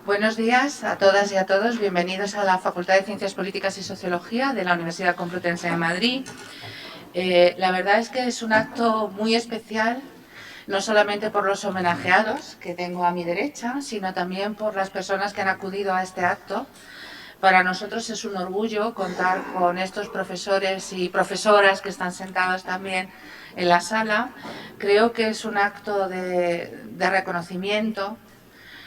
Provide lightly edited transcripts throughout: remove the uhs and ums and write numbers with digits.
Buenos días a todas y a todos. Bienvenidos a la Facultad de Ciencias Políticas y Sociología de la Universidad Complutense de Madrid. La verdad es que es un acto muy especial, no solamente por los homenajeados que tengo a mi derecha, sino también por las personas que han acudido a este acto. Para nosotros es un orgullo contar con estos profesores y profesoras que están sentados también en la sala. Creo que es un acto de reconocimiento.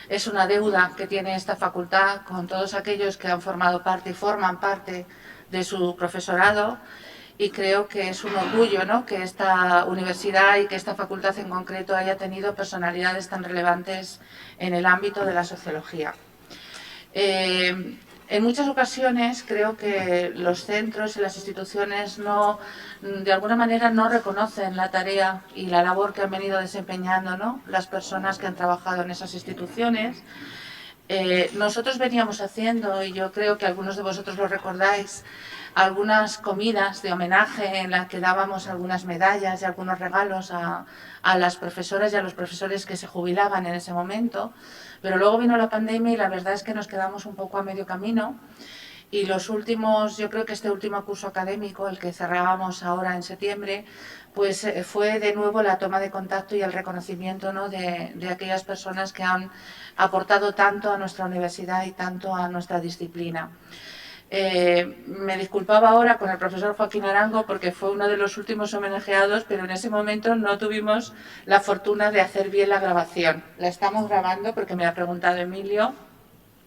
Es una deuda que tiene esta facultad con todos aquellos que han formado parte y forman parte de su profesorado, y creo que es un orgullo, ¿no?, que esta universidad y que esta facultad en concreto haya tenido personalidades tan relevantes en el ámbito de la sociología. En muchas ocasiones creo que los centros y las instituciones de alguna manera no reconocen la tarea y la labor que han venido desempeñando, ¿no?, las personas que han trabajado en esas instituciones. Nosotros veníamos haciendo, y yo creo que algunos de vosotros lo recordáis, algunas comidas de homenaje en las que dábamos algunas medallas y algunos regalos a las profesoras y a los profesores que se jubilaban en ese momento, pero luego vino la pandemia y la verdad es que nos quedamos un poco a medio camino. Y yo creo que este último curso académico, el que cerrábamos ahora en septiembre, pues fue de nuevo la toma de contacto y el reconocimiento, ¿no?, de aquellas personas que han aportado tanto a nuestra universidad y tanto a nuestra disciplina. Me disculpaba ahora con el profesor Joaquín Arango porque fue uno de los últimos homenajeados, pero en ese momento no tuvimos la fortuna de hacer bien la grabación. La estamos grabando porque me ha preguntado Emilio,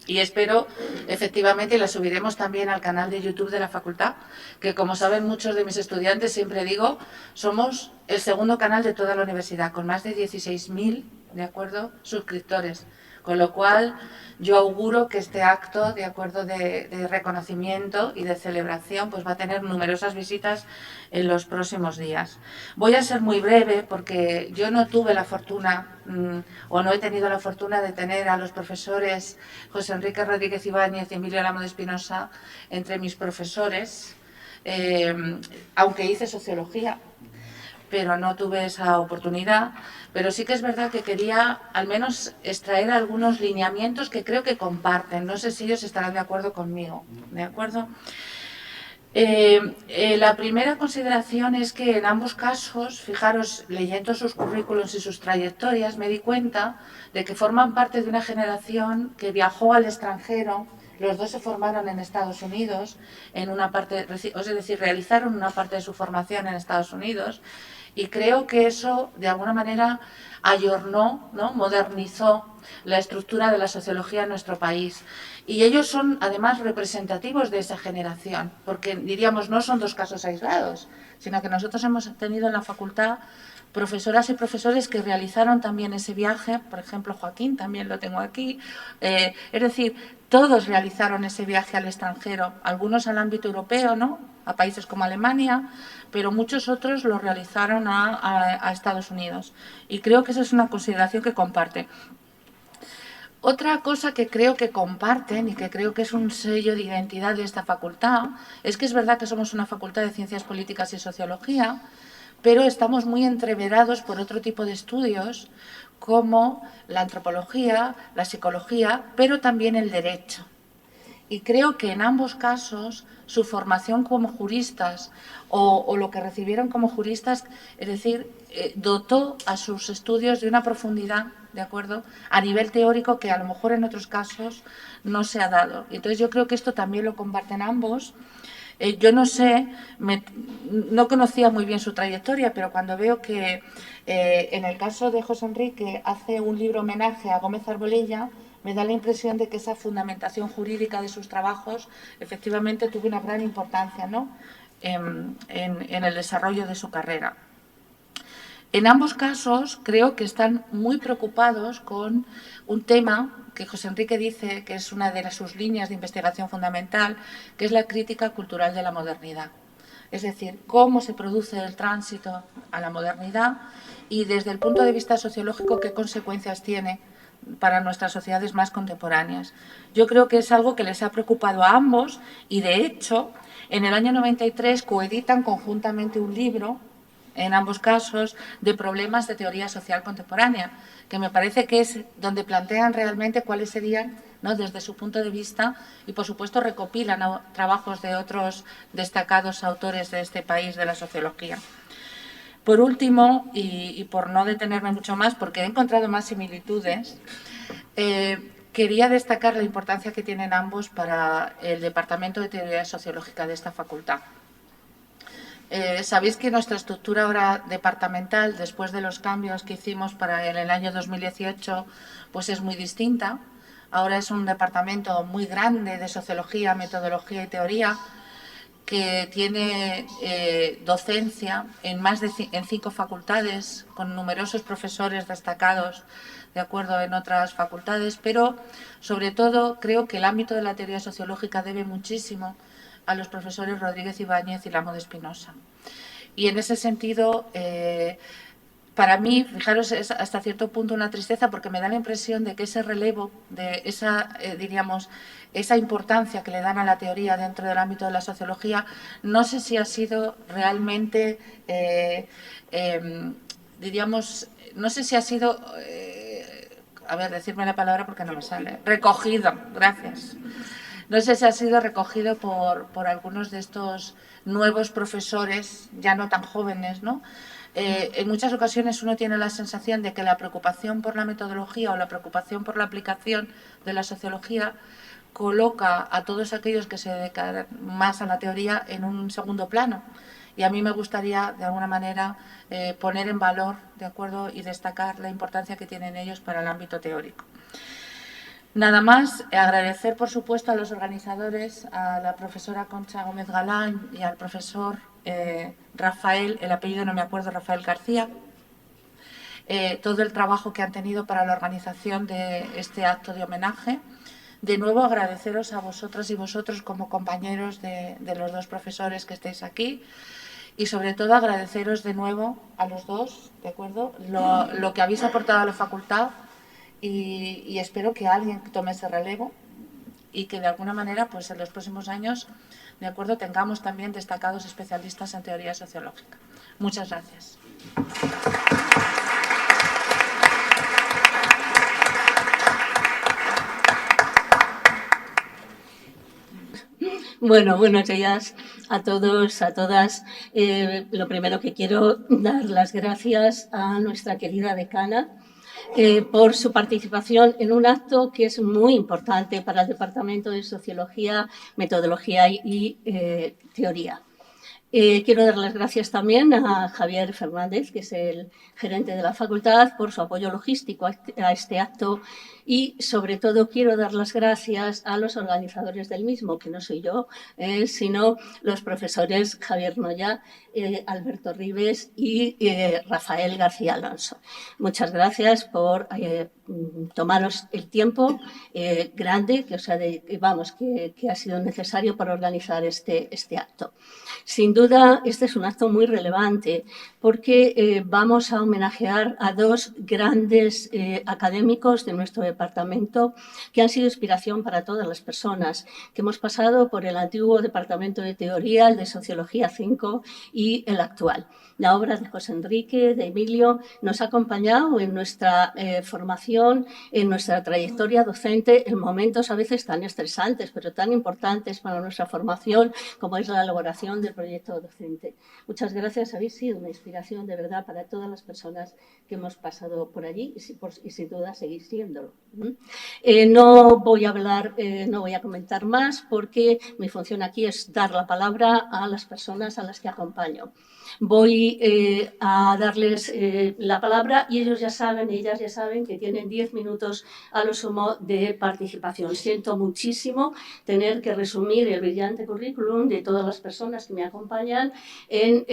y espero, efectivamente, la subiremos también al canal de YouTube de la facultad, que como saben muchos de mis estudiantes, siempre digo, somos el segundo canal de toda la universidad, con más de 16.000, ¿de acuerdo?, suscriptores. Con lo cual, yo auguro que este acto, de acuerdo, de reconocimiento y de celebración, pues va a tener numerosas visitas en los próximos días. Voy a ser muy breve porque yo no tuve la fortuna, o no he tenido la fortuna de tener a los profesores José Enrique Rodríguez Ibáñez y Emilio Álamo de Espinosa entre mis profesores, aunque hice sociología, pero no tuve esa oportunidad. Pero sí que es verdad que quería al menos extraer algunos lineamientos que creo que comparten. No sé si ellos estarán de acuerdo conmigo, ¿de acuerdo? La primera consideración es que en ambos casos, fijaros, leyendo sus currículos y sus trayectorias, me di cuenta de que forman parte de una generación que viajó al extranjero. Los dos se formaron en Estados Unidos, es decir, realizaron una parte de su formación en Estados Unidos, y creo que eso, de alguna manera, ayornó, ¿no?, modernizó la estructura de la sociología en nuestro país. Y ellos son, además, representativos de esa generación, porque, diríamos, no son dos casos aislados, sino que nosotros hemos tenido en la facultad profesoras y profesores que realizaron también ese viaje. Por ejemplo, Joaquín, también lo tengo aquí. Es decir, todos realizaron ese viaje al extranjero, algunos al ámbito europeo, ¿no?, a países como Alemania, pero muchos otros lo realizaron a Estados Unidos. Y creo que esa es una consideración que comparte. Otra cosa que creo que comparten y que creo que es un sello de identidad de esta facultad es que es verdad que somos una facultad de Ciencias Políticas y Sociología, pero estamos muy entreverados por otro tipo de estudios como la antropología, la psicología, pero también el derecho. Y creo que en ambos casos su formación como juristas o lo que recibieron como juristas, es decir, dotó a sus estudios de una profundidad, ¿de acuerdo?, a nivel teórico que a lo mejor en otros casos no se ha dado. Y entonces yo creo que esto también lo comparten ambos. Yo no sé, no conocía muy bien su trayectoria, pero cuando veo que en el caso de José Enrique hace un libro homenaje a Gómez Arbolella, me da la impresión de que esa fundamentación jurídica de sus trabajos efectivamente tuvo una gran importancia, ¿no?, en el desarrollo de su carrera. En ambos casos creo que están muy preocupados con un tema que José Enrique dice que es una de sus líneas de investigación fundamental, que es la crítica cultural de la modernidad. Es decir, cómo se produce el tránsito a la modernidad y desde el punto de vista sociológico qué consecuencias tiene para nuestras sociedades más contemporáneas. Yo creo que es algo que les ha preocupado a ambos y, de hecho, en el año 93 coeditan conjuntamente un libro en ambos casos, de problemas de teoría social contemporánea, que me parece que es donde plantean realmente cuáles serían, ¿no?, desde su punto de vista, y por supuesto recopilan trabajos de otros destacados autores de este país de la sociología. Por último, y por no detenerme mucho más, porque he encontrado más similitudes, quería destacar la importancia que tienen ambos para el Departamento de Teoría Sociológica de esta facultad. Sabéis que nuestra estructura ahora departamental, después de los cambios que hicimos para el año 2018, pues es muy distinta. Ahora es un departamento muy grande de sociología, metodología y teoría, que tiene docencia en en 5 facultades, con numerosos profesores destacados, de acuerdo, en otras facultades, pero sobre todo creo que el ámbito de la teoría sociológica debe muchísimo a los profesores Rodríguez Ibáñez y Lamo de Espinosa. Y en ese sentido, para mí, fijaros, es hasta cierto punto una tristeza, porque me da la impresión de que ese relevo, de esa, diríamos, esa importancia que le dan a la teoría dentro del ámbito de la sociología, no sé si ha sido realmente, diríamos, no sé si ha sido, a ver, decirme la palabra porque no me sale, recogido, gracias. No sé si ha sido recogido por algunos de estos nuevos profesores, ya no tan jóvenes, ¿no? En muchas ocasiones uno tiene la sensación de que la preocupación por la metodología o la preocupación por la aplicación de la sociología coloca a todos aquellos que se dedican más a la teoría en un segundo plano. Y a mí me gustaría, de alguna manera, poner en valor, ¿de acuerdo?, y destacar la importancia que tienen ellos para el ámbito teórico. Nada más, agradecer por supuesto a los organizadores, a la profesora Concha Gómez Galán y al profesor Rafael, el apellido no me acuerdo, Rafael García, todo el trabajo que han tenido para la organización de este acto de homenaje. De nuevo agradeceros a vosotras y vosotros como compañeros de los dos profesores que estáis aquí, y sobre todo agradeceros de nuevo a los dos, ¿de acuerdo?, lo que habéis aportado a la facultad. Y espero que alguien tome ese relevo y que de alguna manera, pues en los próximos años, de acuerdo, tengamos también destacados especialistas en teoría sociológica. Muchas gracias. Bueno, buenos días a todos, a todas. Lo primero que quiero dar las gracias a nuestra querida decana por su participación en un acto que es muy importante para el Departamento de Sociología, Metodología y Teoría. Quiero dar las gracias también a Javier Fernández, que es el gerente de la facultad, por su apoyo logístico a este acto, y sobre todo quiero dar las gracias a los organizadores del mismo, que no soy yo, sino los profesores Javier Noya, Alberto Ribes y Rafael García Alonso. Muchas gracias por tomaros el tiempo grande que ha sido necesario para organizar este acto. Sin duda, este es un acto muy relevante porque vamos a homenajear a dos grandes académicos de nuestro departamento que han sido inspiración para todas las personas, que hemos pasado por el antiguo departamento de teoría, el de Sociología 5 y el actual. La obra de José Enrique, de Emilio, nos ha acompañado en nuestra formación, en nuestra trayectoria docente, en momentos a veces tan estresantes, pero tan importantes para nuestra formación, como es la elaboración del proyecto docente. Muchas gracias, habéis sido una inspiración de verdad para todas las personas que hemos pasado por allí y sin duda seguís siéndolo. No voy a comentar más porque mi función aquí es dar la palabra a las personas a las que acompaño. Voy a darles la palabra y ellas ya saben que tienen 10 minutos a lo sumo de participación. Siento muchísimo tener que resumir el brillante currículum de todas las personas que me acompañan en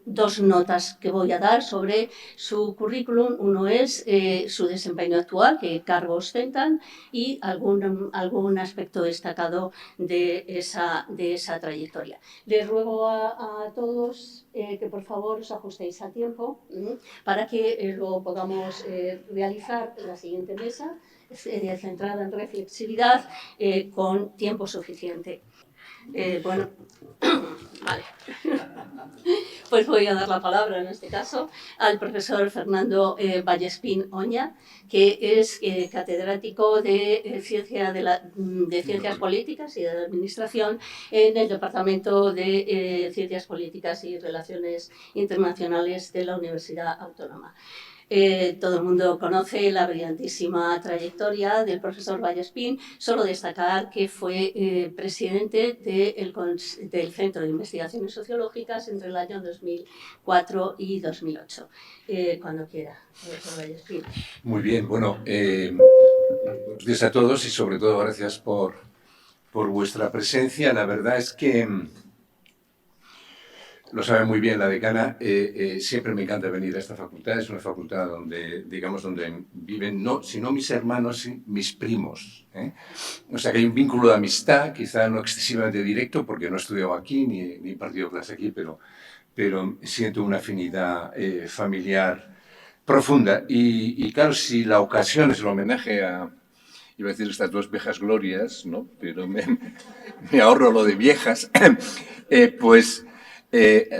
dos notas que voy a dar sobre su currículum. Uno es su desempeño actual, qué cargo ostentan, y algún aspecto destacado de esa trayectoria. Les ruego a todos que por favor os ajustéis a tiempo para que luego podamos realizar la siguiente mesa centrada en reflexividad con tiempo suficiente. Bueno, vale. Pues voy a dar la palabra en este caso al profesor Fernando Vallespín Oña, que es catedrático de Ciencias Políticas y de la Administración en el Departamento de Ciencias Políticas y Relaciones Internacionales de la Universidad Autónoma. Todo el mundo conoce la brillantísima trayectoria del profesor Vallespín, solo destacar que fue presidente del Centro de Investigaciones Sociológicas entre el año 2004 y 2008. Cuando quiera, profesor Vallespín. Muy bien, bueno, buenos días a todos y sobre todo gracias por vuestra presencia. La verdad es que lo sabe muy bien la decana, siempre me encanta venir a esta facultad. Es una facultad donde, digamos, donde viven, no, si no mis hermanos, mis primos. O sea que hay un vínculo de amistad, quizá no excesivamente directo, porque no he estudiado aquí ni he impartido clase aquí, pero siento una afinidad familiar profunda. Y claro, si la ocasión es el homenaje a, iba a decir estas dos viejas glorias, ¿no? Pero me ahorro lo de viejas, pues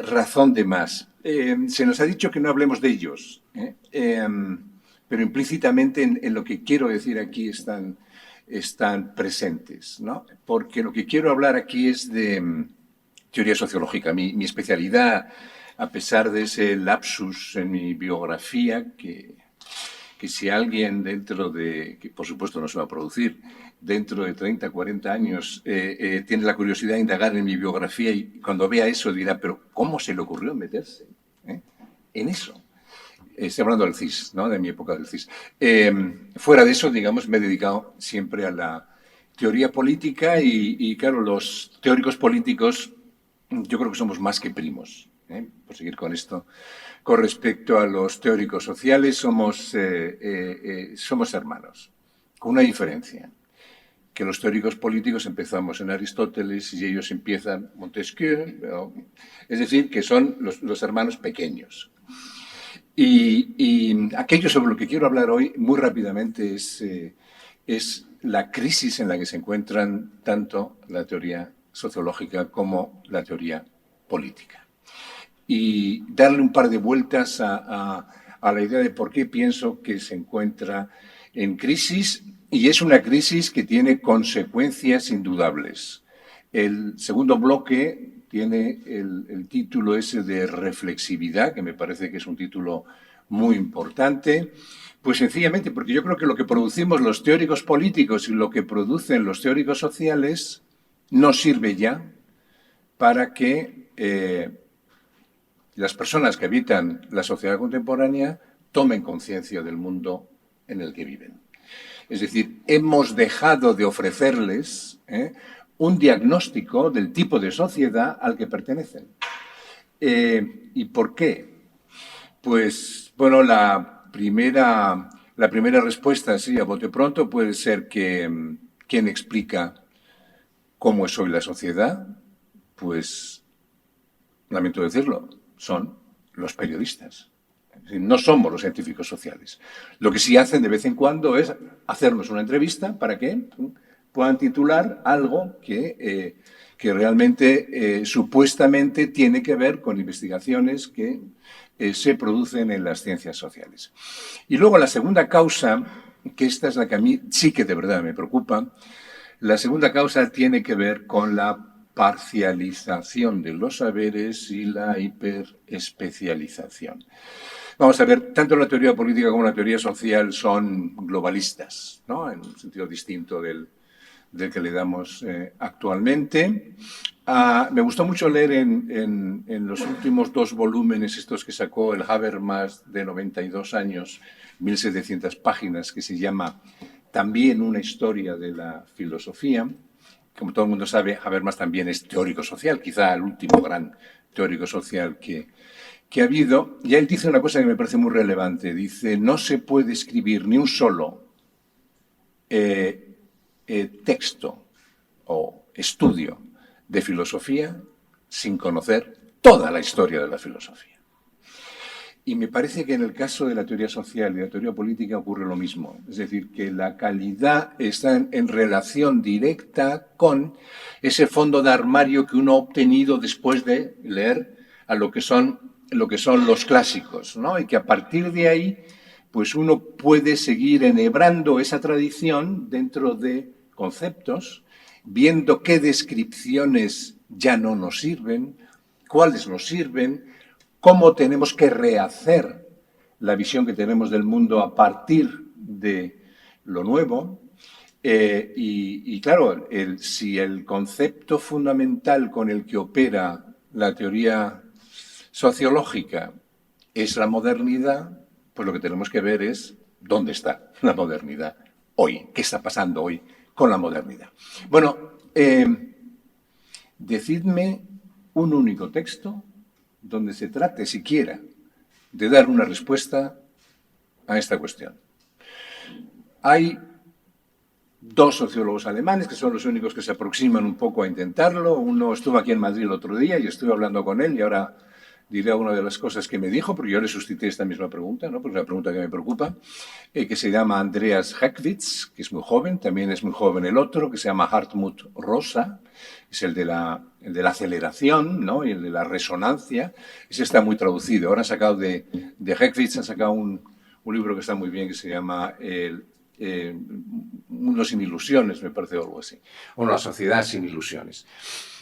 razón de más. Se nos ha dicho que no hablemos de ellos, pero implícitamente en lo que quiero decir aquí están presentes, ¿no? Porque lo que quiero hablar aquí es de teoría sociológica. Mi especialidad, a pesar de ese lapsus en mi biografía, que si alguien que por supuesto no se va a producir, dentro de 30, 40 años, tiene la curiosidad de indagar en mi biografía y cuando vea eso dirá, pero ¿cómo se le ocurrió meterse en eso? Estoy hablando del CIS, ¿no? De mi época del CIS. Fuera de eso, digamos, me he dedicado siempre a la teoría política y claro, los teóricos políticos yo creo que somos más que primos, por seguir con esto. Con respecto a los teóricos sociales, somos hermanos, con una diferencia, que los teóricos políticos empezamos en Aristóteles y ellos empiezan Montesquieu, es decir, que son los hermanos pequeños. Y aquello sobre lo que quiero hablar hoy, muy rápidamente, es la crisis en la que se encuentran tanto la teoría sociológica como la teoría política. Y darle un par de vueltas a la idea de por qué pienso que se encuentra en crisis, y es una crisis que tiene consecuencias indudables. El segundo bloque tiene el título ese de reflexividad, que me parece que es un título muy importante, pues sencillamente porque yo creo que lo que producimos los teóricos políticos y lo que producen los teóricos sociales no sirve ya para que las personas que habitan la sociedad contemporánea tomen conciencia del mundo en el que viven. Es decir, hemos dejado de ofrecerles un diagnóstico del tipo de sociedad al que pertenecen. ¿Y por qué? Pues, bueno, la primera respuesta, así a bote pronto, puede ser que ¿quién explica cómo es hoy la sociedad? Pues, lamento decirlo, son los periodistas. Es decir, no somos los científicos sociales. Lo que sí hacen de vez en cuando es hacernos una entrevista para que puedan titular algo que realmente supuestamente tiene que ver con investigaciones que se producen en las ciencias sociales. Y luego la segunda causa, que esta es la que a mí sí que de verdad me preocupa, la segunda causa tiene que ver con la parcialización de los saberes y la hiperespecialización. Vamos a ver, tanto la teoría política como la teoría social son globalistas, ¿no? En un sentido distinto del que le damos actualmente. Me gustó mucho leer en los últimos 2 volúmenes, estos que sacó el Habermas de 92 años, 1700 páginas, que se llama También una historia de la filosofía. Como todo el mundo sabe, Habermas también es teórico social, quizá el último gran teórico social que ha habido. Y él dice una cosa que me parece muy relevante. Dice, no se puede escribir ni un solo texto o estudio de filosofía sin conocer toda la historia de la filosofía. Y me parece que en el caso de la teoría social y la teoría política ocurre lo mismo. Es decir, que la calidad está en relación directa con ese fondo de armario que uno ha obtenido después de leer a lo que son los clásicos, ¿no? Y que a partir de ahí, pues uno puede seguir enhebrando esa tradición dentro de conceptos, viendo qué descripciones ya no nos sirven, cuáles nos sirven, cómo tenemos que rehacer la visión que tenemos del mundo a partir de lo nuevo. Y claro, si el concepto fundamental con el que opera la teoría sociológica es la modernidad, pues lo que tenemos que ver es dónde está la modernidad hoy, qué está pasando hoy con la modernidad. Bueno, decidme un único texto donde se trate siquiera de dar una respuesta a esta cuestión. Hay dos sociólogos alemanes que son los únicos que se aproximan un poco a intentarlo. Uno estuvo aquí en Madrid el otro día y estuve hablando con él y ahora diré alguna de las cosas que me dijo, porque yo le suscité esta misma pregunta, ¿no? Porque es una pregunta que me preocupa, que se llama Andreas Heckwitz, que es muy joven, también es muy joven el otro, que se llama Hartmut Rosa, es el de la aceleración, ¿no? Y el de la resonancia. Ese está muy traducido. Ahora han sacado de Heckwitz, han sacado un libro que está muy bien, que se llama Mundo sin ilusiones, me parece, o algo así. O una sociedad sin ilusiones.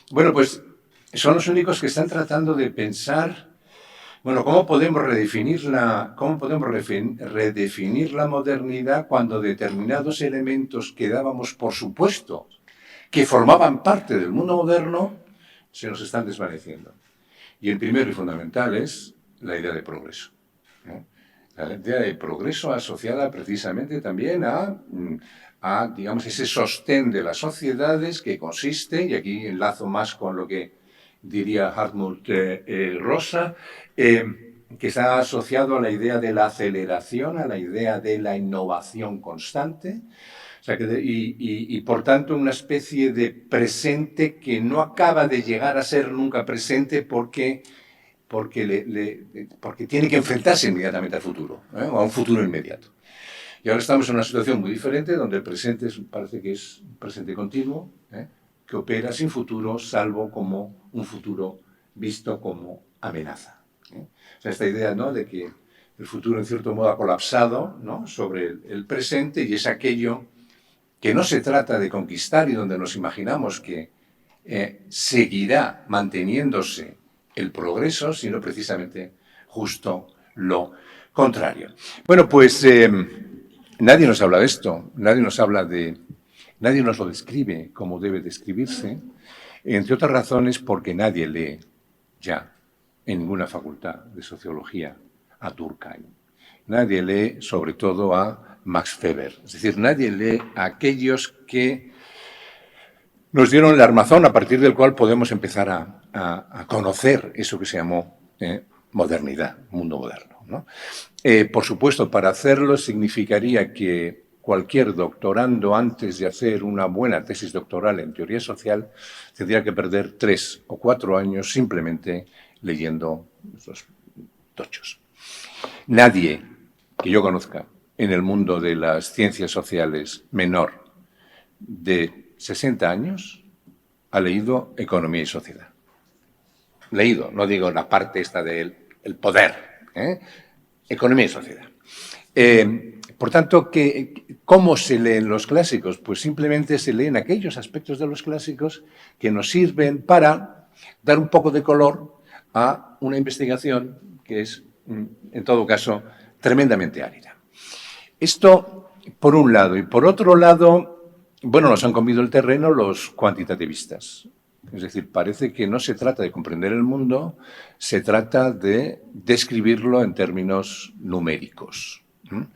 Bueno, pues son los únicos que están tratando de pensar, bueno, ¿cómo podemos redefinir la modernidad cuando determinados elementos que dábamos por supuesto que formaban parte del mundo moderno se nos están desvaneciendo? Y el primero y fundamental es la idea de progreso, ¿no? La idea de progreso asociada precisamente también a digamos, ese sostén de las sociedades que consiste, y aquí enlazo más con lo que diría Hartmut Rosa, que está asociado a la idea de la aceleración, a la idea de la innovación constante, o sea, y por tanto una especie de presente que no acaba de llegar a ser nunca presente porque tiene que enfrentarse inmediatamente al futuro, o a un futuro inmediato. Y ahora estamos en una situación muy diferente, donde el presente parece que es un presente continuo, que opera sin futuro, salvo como un futuro visto como amenaza. O sea, esta idea, ¿no?, de que el futuro en cierto modo ha colapsado, ¿no?, sobre el presente, y es aquello que no se trata de conquistar y donde nos imaginamos que seguirá manteniéndose el progreso, sino precisamente justo lo contrario. Bueno, pues nadie nos habla de esto, nadie nos lo describe como debe describirse, entre otras razones porque nadie lee ya en ninguna facultad de sociología a Durkheim. Nadie lee sobre todo a Max Weber, es decir, nadie lee a aquellos que nos dieron el armazón a partir del cual podemos empezar a conocer eso que se llamó modernidad, mundo moderno, ¿no? Por supuesto, para hacerlo significaría que cualquier doctorando, antes de hacer una buena tesis doctoral en teoría social, tendría que perder 3 o 4 años simplemente leyendo esos tochos. Nadie que yo conozca en el mundo de las ciencias sociales menor de 60 años ha leído Economía y Sociedad. Leído, no digo la parte esta del poder, Economía y Sociedad. Por tanto, ¿cómo se leen los clásicos? Pues simplemente se leen aquellos aspectos de los clásicos que nos sirven para dar un poco de color a una investigación que es, en todo caso, tremendamente árida. Esto, por un lado. Y por otro lado, bueno, nos han comido el terreno los cuantitativistas. Es decir, parece que no se trata de comprender el mundo, se trata de describirlo en términos numéricos. O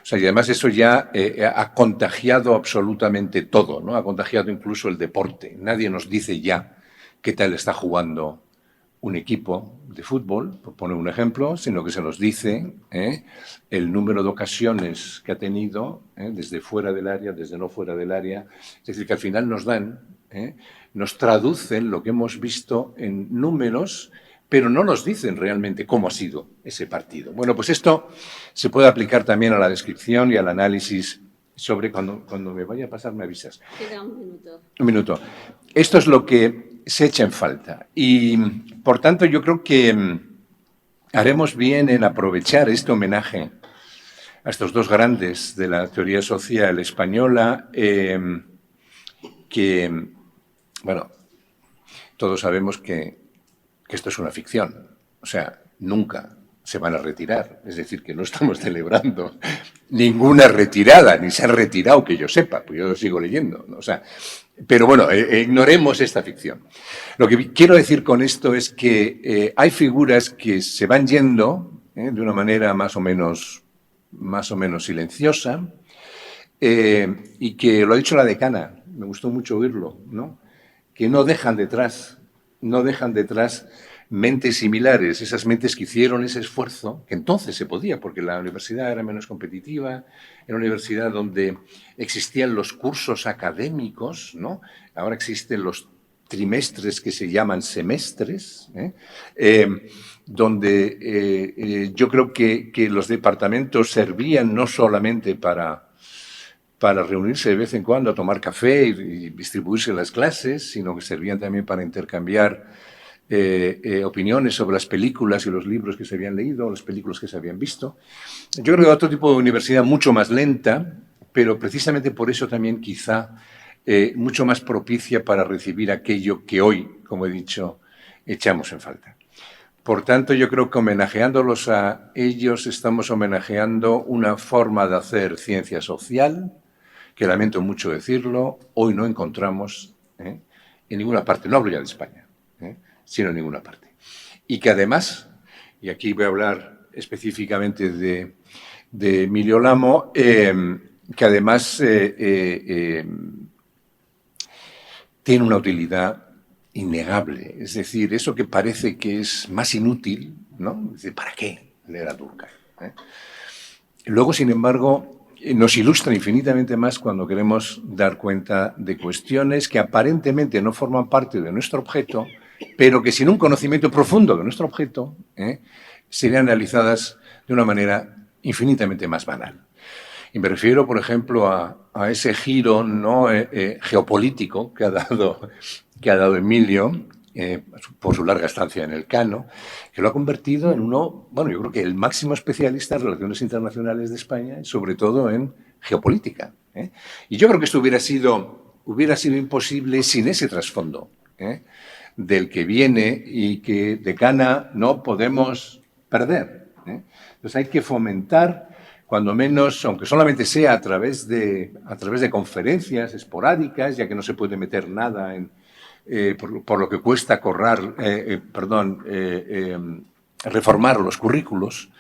sea, y además eso ya ha contagiado absolutamente todo, ¿no? Ha contagiado incluso el deporte. Nadie nos dice ya qué tal está jugando un equipo de fútbol, por poner un ejemplo, sino que se nos dice el número de ocasiones que ha tenido, desde fuera del área, desde no fuera del área. Es decir, que al final nos traducen lo que hemos visto en números pero no nos dicen realmente cómo ha sido ese partido. Bueno, pues esto se puede aplicar también a la descripción y al análisis sobre cuando me vaya a pasar me avisas. Queda un minuto. Un minuto. Esto es lo que se echa en falta y, por tanto, yo creo que haremos bien en aprovechar este homenaje a estos dos grandes de la teoría social española que, bueno, todos sabemos que esto es una ficción. O sea, nunca se van a retirar. Es decir, que no estamos celebrando ninguna retirada, ni se han retirado, que yo sepa, pues yo lo sigo leyendo, ¿no? O sea, pero bueno, ignoremos esta ficción. Lo que quiero decir con esto es que hay figuras que se van yendo de una manera más o menos silenciosa y que, lo ha dicho la decana, me gustó mucho oírlo, ¿no? Que no dejan detrás mentes similares, esas mentes que hicieron ese esfuerzo, que entonces se podía, porque la universidad era menos competitiva, era una universidad donde existían los cursos académicos, ¿no? Ahora existen los trimestres que se llaman semestres, donde yo creo que los departamentos servían no solamente para reunirse de vez en cuando a tomar café y distribuirse las clases, sino que servían también para intercambiar opiniones sobre las películas y los libros que se habían leído, las películas que se habían visto. Yo creo que otro tipo de universidad mucho más lenta, pero precisamente por eso también quizá mucho más propicia para recibir aquello que hoy, como he dicho, echamos en falta. Por tanto, yo creo que homenajeándolos a ellos estamos homenajeando una forma de hacer ciencia social, que lamento mucho decirlo, hoy no encontramos en ninguna parte, no hablo ya de España, sino en ninguna parte. Y que además, y aquí voy a hablar específicamente de Emilio Lamo, que además tiene una utilidad innegable. Es decir, eso que parece que es más inútil, ¿no? Es decir, ¿para qué leer a Durkheim? Luego, sin embargo, nos ilustra infinitamente más cuando queremos dar cuenta de cuestiones que aparentemente no forman parte de nuestro objeto, pero que sin un conocimiento profundo de nuestro objeto serían realizadas de una manera infinitamente más banal. Y me refiero, por ejemplo, a ese giro ¿no? geopolítico que ha dado Emilio por su larga estancia en el Cano, que lo ha convertido en uno, bueno, yo creo que el máximo especialista en relaciones internacionales de España, y sobre todo en geopolítica. Y yo creo que esto hubiera sido imposible sin ese trasfondo del que viene y que de Cana no podemos perder. Entonces hay que fomentar, cuando menos, aunque solamente sea a través de conferencias esporádicas, ya que no se puede meter nada por lo que cuesta reformar los currículos,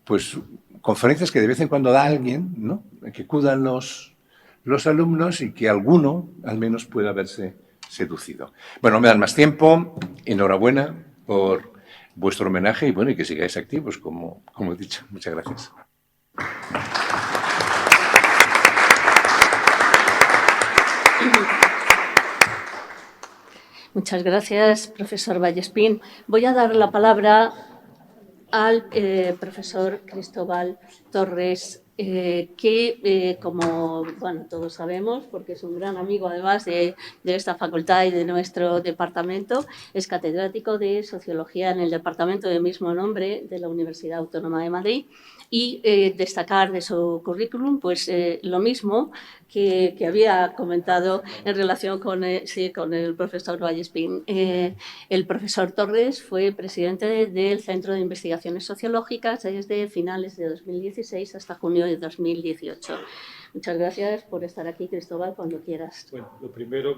pues conferencias que de vez en cuando da alguien, ¿no? Que acudan los alumnos y que alguno al menos pueda verse seducido. Bueno, no me dan más tiempo. Enhorabuena por vuestro homenaje y bueno, y que sigáis activos, como he dicho. Muchas gracias. Muchas gracias, profesor Vallespín. Voy a dar la palabra al profesor Cristóbal Torres, que, como bueno, todos sabemos, porque es un gran amigo además de esta facultad y de nuestro departamento, es catedrático de Sociología en el departamento de mismo nombre de la Universidad Autónoma de Madrid. Y destacar de su currículum, pues lo mismo que había comentado en relación con el profesor Vallespín. El profesor Torres fue presidente del Centro de Investigaciones Sociológicas desde finales de 2016 hasta junio de 2018. Muchas gracias por estar aquí, Cristóbal, cuando quieras. Bueno, lo primero,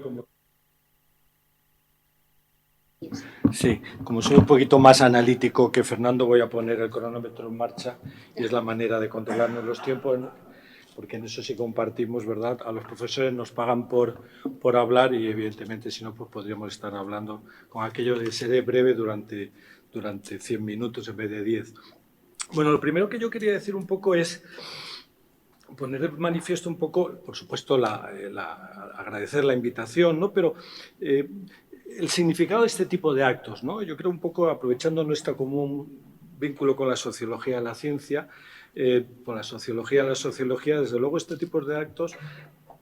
Sí, como soy un poquito más analítico que Fernando, voy a poner el cronómetro en marcha y es la manera de controlarnos los tiempos, porque en eso sí compartimos, ¿verdad? A los profesores nos pagan por hablar y evidentemente si no, pues podríamos estar hablando con aquello de seré breve durante 100 minutos en vez de 10. Bueno, lo primero que yo quería decir un poco es poner de manifiesto un poco, por supuesto, agradecer la invitación, ¿no? Pero el significado de este tipo de actos, ¿no? Yo creo un poco aprovechando nuestro común vínculo con la sociología de la ciencia, con la sociología, desde luego este tipo de actos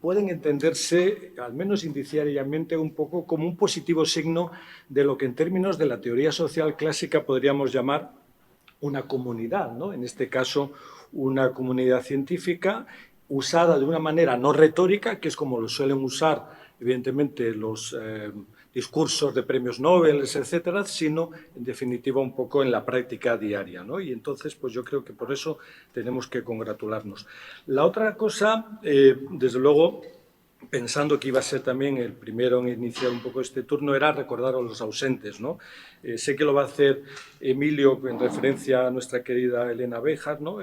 pueden entenderse, al menos indiciariamente, un poco como un positivo signo de lo que en términos de la teoría social clásica podríamos llamar una comunidad, ¿no? En este caso, una comunidad científica usada de una manera no retórica, que es como lo suelen usar, evidentemente, los discursos de premios Nobel, etcétera, sino, en definitiva, un poco en la práctica diaria, ¿no? Y entonces, pues yo creo que por eso tenemos que congratularnos. La otra cosa, desde luego, pensando que iba a ser también el primero en iniciar un poco este turno, era recordar a los ausentes, ¿no? Sé que lo va a hacer Emilio en referencia a nuestra querida Elena Béjar, ¿no?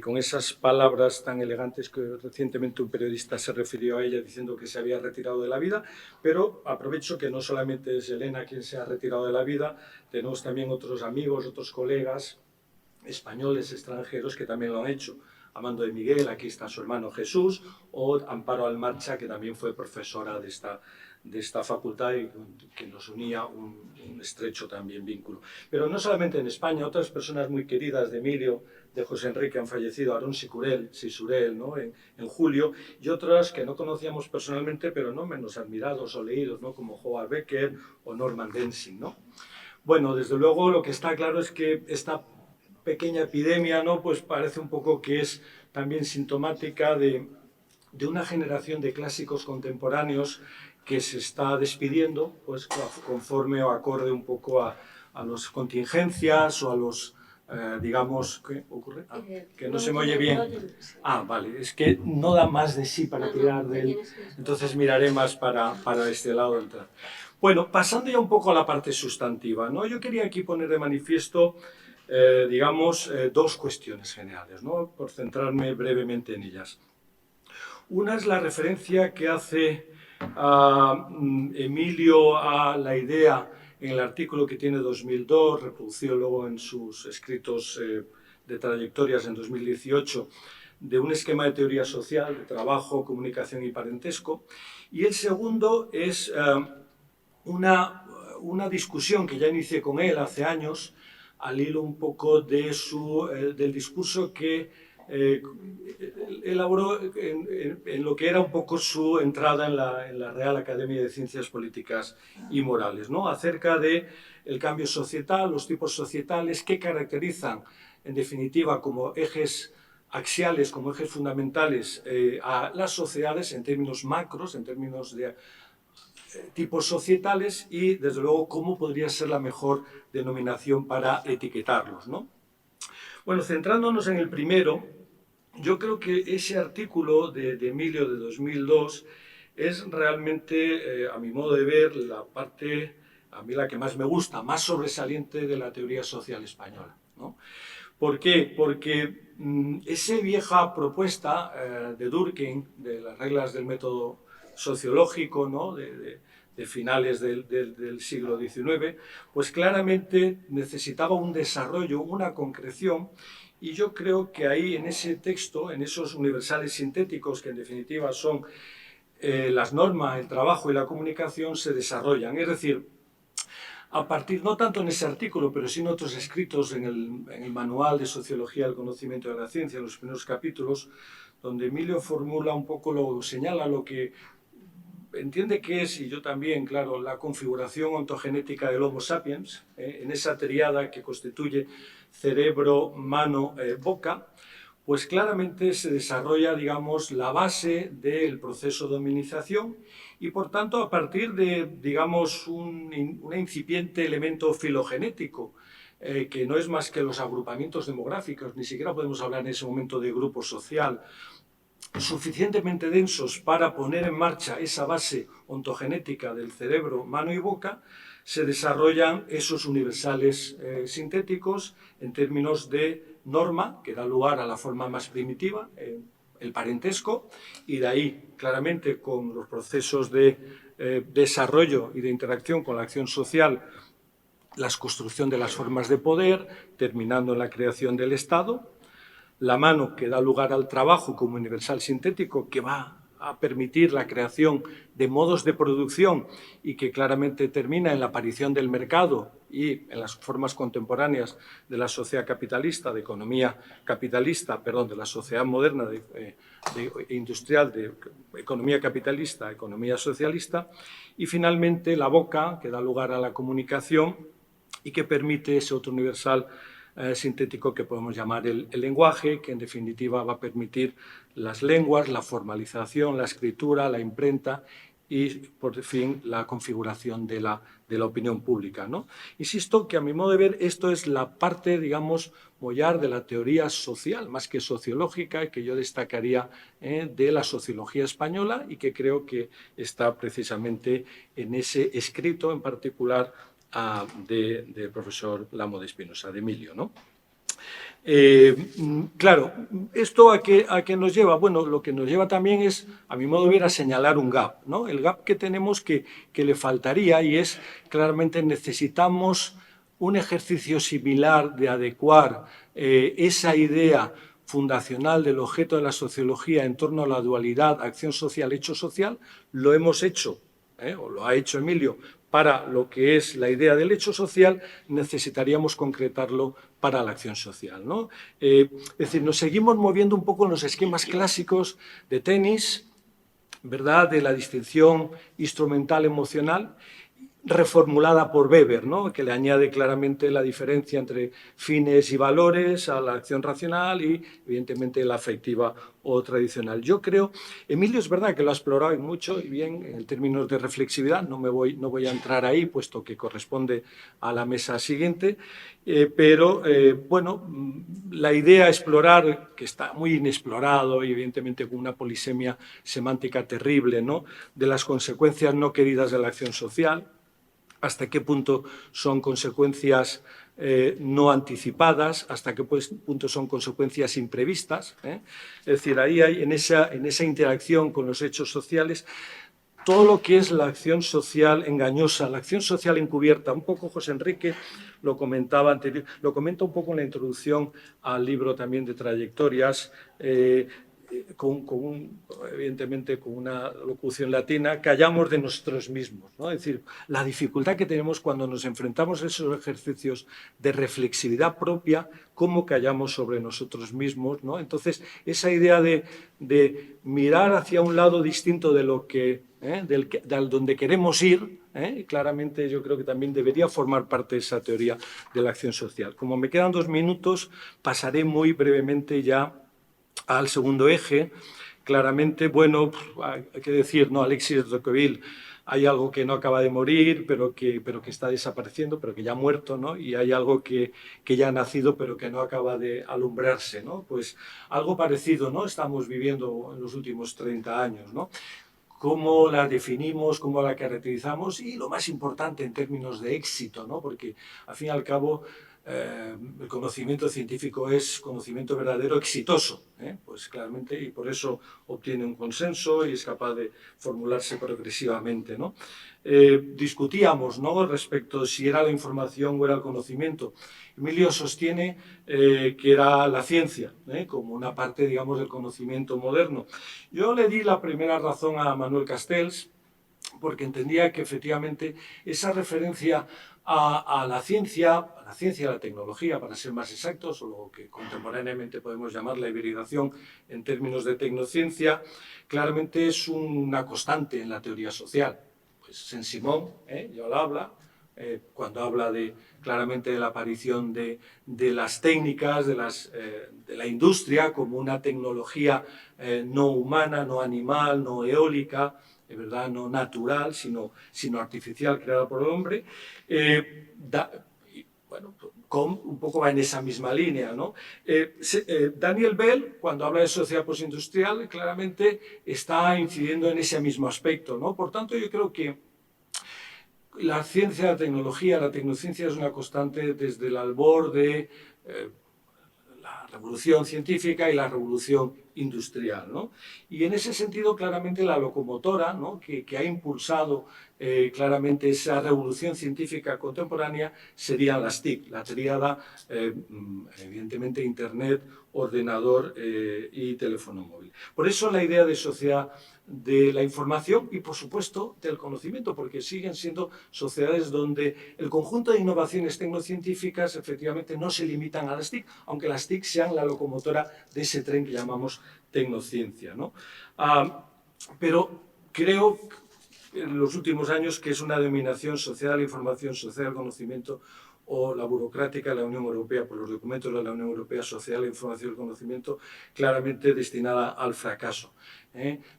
Con esas palabras tan elegantes que recientemente un periodista se refirió a ella diciendo que se había retirado de la vida, pero aprovecho que no solamente es Elena quien se ha retirado de la vida, tenemos también otros amigos, otros colegas españoles, extranjeros, que también lo han hecho. Amando de Miguel, aquí está su hermano Jesús, o Amparo Almarcha, que también fue profesora de esta facultad y que nos unía un estrecho también vínculo. Pero no solamente en España, otras personas muy queridas de Emilio, de José Enrique han fallecido, Aarón Sisurel, ¿no? en julio, y otras que no conocíamos personalmente, pero no menos admirados o leídos, ¿no? Como Howard Becker o Norman Densing, ¿no? Bueno, desde luego lo que está claro es que esta pequeña epidemia, ¿no? Pues parece un poco que es también sintomática de una generación de clásicos contemporáneos que se está despidiendo, pues conforme o acorde un poco a las contingencias o a los, digamos, ¿qué ocurre? Que no se me oye bien. Vale, es que no da más de sí para tirar de él, entonces miraré más para este lado de entrar. Bueno, pasando ya un poco a la parte sustantiva, ¿no? Yo quería aquí poner de manifiesto digamos, dos cuestiones generales, ¿no? Por centrarme brevemente en ellas. Una es la referencia que hace Emilio a la idea en el artículo que tiene 2002, reproducido luego en sus escritos de trayectorias en 2018, de un esquema de teoría social, de trabajo, comunicación y parentesco. Y el segundo es una discusión que ya inicié con él hace años, al hilo un poco de del discurso que elaboró en lo que era un poco su entrada en la Real Academia de Ciencias Políticas y Morales, ¿no? Acerca del cambio societal, los tipos societales que caracterizan, en definitiva, como ejes axiales, como ejes fundamentales a las sociedades en términos macros, en términos de tipos societales y, desde luego, cómo podría ser la mejor denominación para etiquetarlos, ¿no? Bueno, centrándonos en el primero, yo creo que ese artículo de Emilio de 2002 es realmente, a mi modo de ver, la parte, a mí la que más me gusta, más sobresaliente de la teoría social española, ¿no? ¿Por qué? Porque esa vieja propuesta de Durkheim, de las reglas del método sociológico, ¿no? de finales del siglo XIX, pues claramente necesitaba un desarrollo, una concreción, y yo creo que ahí en ese texto, en esos universales sintéticos, que en definitiva son las normas, el trabajo y la comunicación, se desarrollan. Es decir, a partir, no tanto en ese artículo, pero sí en otros escritos en el Manual de Sociología del Conocimiento de la Ciencia, en los primeros capítulos, donde Emilio formula un poco, señala lo que entiende que es, y yo también, claro, la configuración ontogenética del Homo sapiens, en esa triada que constituye cerebro, mano, boca, pues claramente se desarrolla, digamos, la base del proceso de hominización y, por tanto, a partir de, digamos, un incipiente elemento filogenético, que no es más que los agrupamientos demográficos, ni siquiera podemos hablar en ese momento de grupo social, suficientemente densos para poner en marcha esa base ontogenética del cerebro, mano y boca, se desarrollan esos universales sintéticos en términos de norma, que da lugar a la forma más primitiva, el parentesco, y de ahí, claramente, con los procesos de desarrollo y de interacción con la acción social, la construcción de las formas de poder, terminando en la creación del Estado, la mano, que da lugar al trabajo como universal sintético, que va a permitir la creación de modos de producción y que claramente termina en la aparición del mercado y en las formas contemporáneas de la sociedad capitalista, de economía capitalista, perdón, de la sociedad moderna industrial, de economía capitalista, economía socialista, y finalmente la boca, que da lugar a la comunicación y que permite ese otro universal sintético que podemos llamar el lenguaje, que en definitiva va a permitir las lenguas, la formalización, la escritura, la imprenta y, por fin, la configuración de la opinión pública, ¿no? Insisto que, a mi modo de ver, esto es la parte, digamos, mollar de la teoría social, más que sociológica, que yo destacaría de la sociología española y que creo que está precisamente en ese escrito en particular del profesor Lamo de Espinosa, de Emilio, ¿no? Claro, ¿esto a qué nos lleva? Bueno, lo que nos lleva también es, a mi modo de ver, a señalar un gap, ¿no? El gap que tenemos que le faltaría, y es, claramente, necesitamos un ejercicio similar de adecuar esa idea fundacional del objeto de la sociología en torno a la dualidad acción social, hecho social. Lo hemos hecho, o lo ha hecho Emilio, para lo que es la idea del hecho social, necesitaríamos concretarlo para la acción social, ¿no? Es decir, nos seguimos moviendo un poco en los esquemas clásicos de tenis, ¿verdad?, de la distinción instrumental-emocional, reformulada por Weber, ¿no?, que le añade claramente la diferencia entre fines y valores a la acción racional y, evidentemente, la afectiva o tradicional. Yo creo, Emilio es verdad que lo ha explorado mucho y bien en términos de reflexividad, no voy a entrar ahí, puesto que corresponde a la mesa siguiente, pero, bueno, la idea a explorar, que está muy inexplorado y, evidentemente, con una polisemia semántica terrible, ¿no?, de las consecuencias no queridas de la acción social, hasta qué punto son consecuencias no anticipadas, hasta qué punto son consecuencias imprevistas. Es decir, ahí hay en esa interacción con los hechos sociales todo lo que es la acción social engañosa, la acción social encubierta. Un poco José Enrique lo comentaba anterior, lo comenta un poco en la introducción al libro también de trayectorias, evidentemente con una locución latina, callamos de nosotros mismos, ¿no? Es decir, la dificultad que tenemos cuando nos enfrentamos a esos ejercicios de reflexividad propia, cómo callamos sobre nosotros mismos, ¿no? Entonces, esa idea de mirar hacia un lado distinto de lo que, donde queremos ir, claramente yo creo que también debería formar parte de esa teoría de la acción social. Como me quedan 2 minutos, pasaré muy brevemente ya al segundo eje. Claramente, bueno, hay que decir, ¿no?, Alexis de Tocqueville, hay algo que no acaba de morir, pero que está desapareciendo, pero que ya ha muerto, ¿no? Y hay algo que ya ha nacido, pero que no acaba de alumbrarse, ¿no? Pues algo parecido, ¿no?, estamos viviendo en los últimos 30 años, ¿no? Cómo la definimos, cómo la caracterizamos y, lo más importante, en términos de éxito, ¿no? Porque, al fin y al cabo, el conocimiento científico es conocimiento verdadero exitoso, pues claramente, y por eso obtiene un consenso y es capaz de formularse progresivamente, ¿no? Discutíamos, ¿no?, respecto de si era la información o era el conocimiento. Emilio sostiene que era la ciencia, como una parte, digamos, del conocimiento moderno. Yo le di la primera razón a Manuel Castells, porque entendía que, efectivamente, esa referencia a la ciencia, la tecnología, para ser más exactos, o lo que contemporáneamente podemos llamar la hibridación en términos de tecnociencia, claramente es una constante en la teoría social. Pues Saint-Simon ya lo habla, cuando habla claramente de la aparición de las técnicas, de la industria como una tecnología no humana, no animal, no eólica, de verdad, no natural, sino artificial, creada por el hombre. Bueno, Comte un poco va en esa misma línea, ¿no? Daniel Bell, cuando habla de sociedad postindustrial, claramente está incidiendo en ese mismo aspecto, ¿no? Por tanto, yo creo que la ciencia, la tecnología, la tecnociencia es una constante desde el albor de la revolución científica y la revolución industrial, ¿no? Y en ese sentido, claramente, la locomotora, ¿no?, que ha impulsado claramente esa revolución científica contemporánea serían las TIC, la tríada, evidentemente, Internet, ordenador y teléfono móvil. Por eso la idea de sociedad de la información y, por supuesto, del conocimiento, porque siguen siendo sociedades donde el conjunto de innovaciones tecnocientíficas efectivamente no se limitan a las TIC, aunque las TIC sean la locomotora de ese tren que llamamos tecnociencia, ¿no? Pero creo en los últimos años que es una dominación sociedad de la información, sociedad del conocimiento, o la burocrática de la Unión Europea, por los documentos de la Unión Europea, sociedad de la información y el conocimiento, claramente destinada al fracaso.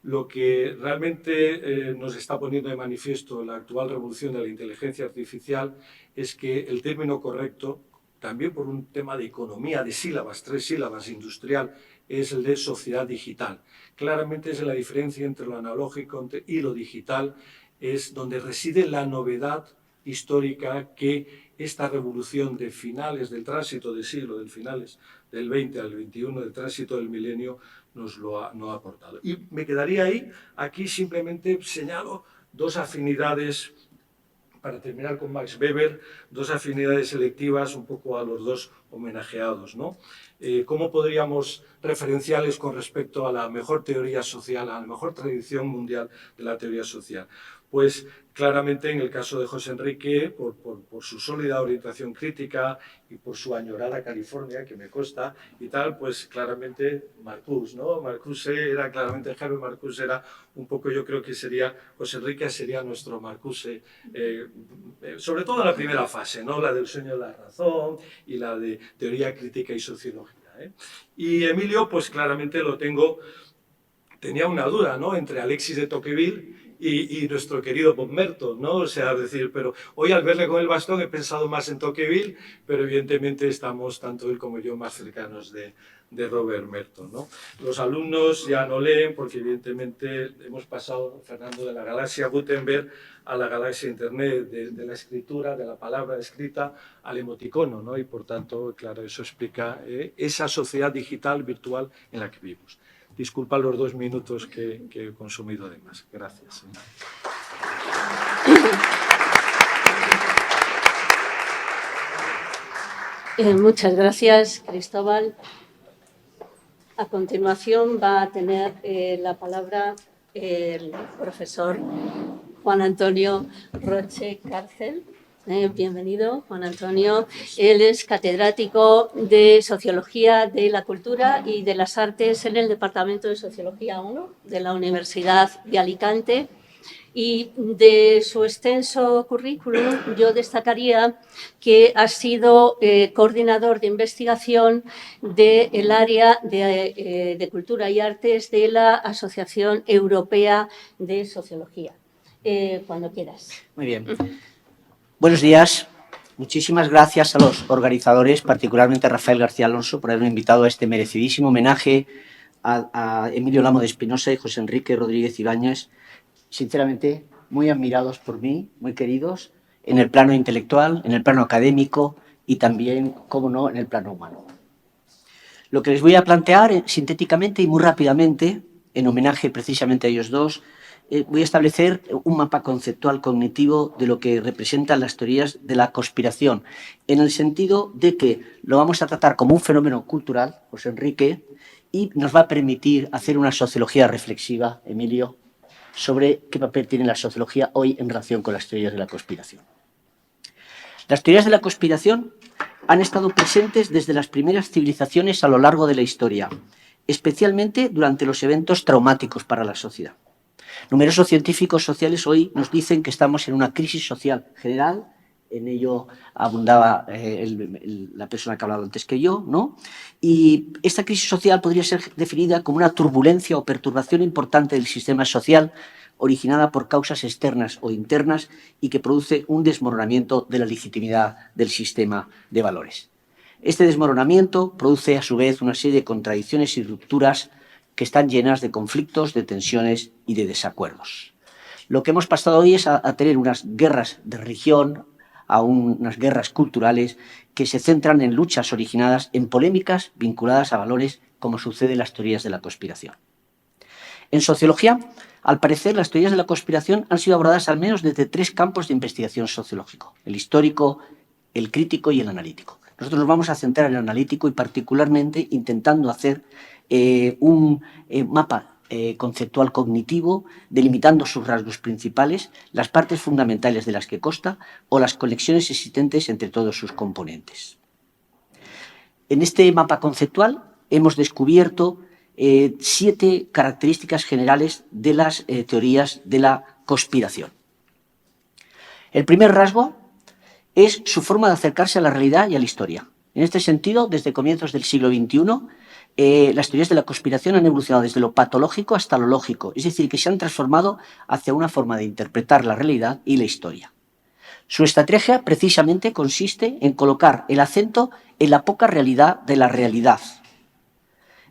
Lo que realmente nos está poniendo de manifiesto la actual revolución de la inteligencia artificial es que el término correcto, también por un tema de economía de sílabas, 3 sílabas, industrial, es el de sociedad digital. Claramente es la diferencia entre lo analógico y lo digital, es donde reside la novedad histórica que esta revolución de finales del tránsito del siglo, de finales del 20 al 21, del tránsito del milenio, nos ha aportado. Y me quedaría ahí, aquí simplemente señalo 2 afinidades, para terminar con Max Weber, 2 afinidades selectivas un poco a los 2 homenajeados, ¿no? ¿Cómo podríamos referenciarles con respecto a la mejor teoría social, a la mejor tradición mundial de la teoría social? Pues claramente en el caso de José Enrique, por su sólida orientación crítica y por su añorada California, que me consta, y tal, pues claramente Marcuse, ¿no? Marcuse era claramente, Herbert Marcuse era un poco, yo creo que sería, José Enrique sería nuestro Marcuse, sobre todo en la primera fase, ¿no? La del sueño de la razón y la de teoría crítica y sociología, Y Emilio, pues claramente tenía una duda, ¿no?, entre Alexis de Tocqueville y nuestro querido Bob Merton, ¿no? O sea, decir, pero hoy al verle con el bastón he pensado más en Tocqueville, pero evidentemente estamos, tanto él como yo, más cercanos de Robert Merton, ¿no? Los alumnos ya no leen porque evidentemente hemos pasado, Fernando, de la galaxia Gutenberg a la galaxia Internet, de la escritura, de la palabra escrita al emoticono, ¿no? Y por tanto, claro, eso explica esa sociedad digital, virtual en la que vivimos. Disculpa los 2 minutos que he consumido de más. Gracias. Muchas gracias, Cristóbal. A continuación va a tener la palabra el profesor Juan Antonio Roche Cárcel. Bienvenido, Juan Antonio. Él es catedrático de Sociología de la Cultura y de las Artes en el Departamento de Sociología 1 de la Universidad de Alicante. Y de su extenso currículum yo destacaría que ha sido coordinador de investigación del área de Cultura y Artes de la Asociación Europea de Sociología. Cuando quieras. Muy bien. Buenos días. Muchísimas gracias a los organizadores, particularmente a Rafael García Alonso, por haberme invitado a este merecidísimo homenaje a Emilio Lamo de Espinosa y José Enrique Rodríguez Ibáñez, sinceramente muy admirados por mí, muy queridos, en el plano intelectual, en el plano académico y también, cómo no, en el plano humano. Lo que les voy a plantear sintéticamente y muy rápidamente, en homenaje precisamente a ellos dos, voy a establecer un mapa conceptual cognitivo de lo que representan las teorías de la conspiración, en el sentido de que lo vamos a tratar como un fenómeno cultural, José Enrique, y nos va a permitir hacer una sociología reflexiva, Emilio, sobre qué papel tiene la sociología hoy en relación con las teorías de la conspiración. Las teorías de la conspiración han estado presentes desde las primeras civilizaciones a lo largo de la historia, especialmente durante los eventos traumáticos para la sociedad. Numerosos científicos sociales hoy nos dicen que estamos en una crisis social general, en ello abundaba la persona que ha hablado antes que yo, ¿no? Y esta crisis social podría ser definida como una turbulencia o perturbación importante del sistema social originada por causas externas o internas y que produce un desmoronamiento de la legitimidad del sistema de valores. Este desmoronamiento produce a su vez una serie de contradicciones y rupturas que están llenas de conflictos, de tensiones y de desacuerdos. Lo que hemos pasado hoy es a tener unas guerras de religión, a unas guerras culturales que se centran en luchas originadas en polémicas vinculadas a valores, como sucede en las teorías de la conspiración. En sociología, al parecer, las teorías de la conspiración han sido abordadas al menos desde 3 campos de investigación sociológico: el histórico, el crítico y el analítico. Nosotros nos vamos a centrar en el analítico y particularmente intentando hacer un mapa conceptual cognitivo, delimitando sus rasgos principales, las partes fundamentales de las que consta o las conexiones existentes entre todos sus componentes. En este mapa conceptual hemos descubierto 7 características generales de las teorías de la conspiración. El primer rasgo es su forma de acercarse a la realidad y a la historia. En este sentido, desde comienzos del siglo XXI, las teorías de la conspiración han evolucionado desde lo patológico hasta lo lógico, es decir, que se han transformado hacia una forma de interpretar la realidad y la historia. Su estrategia, precisamente, consiste en colocar el acento en la poca realidad de la realidad.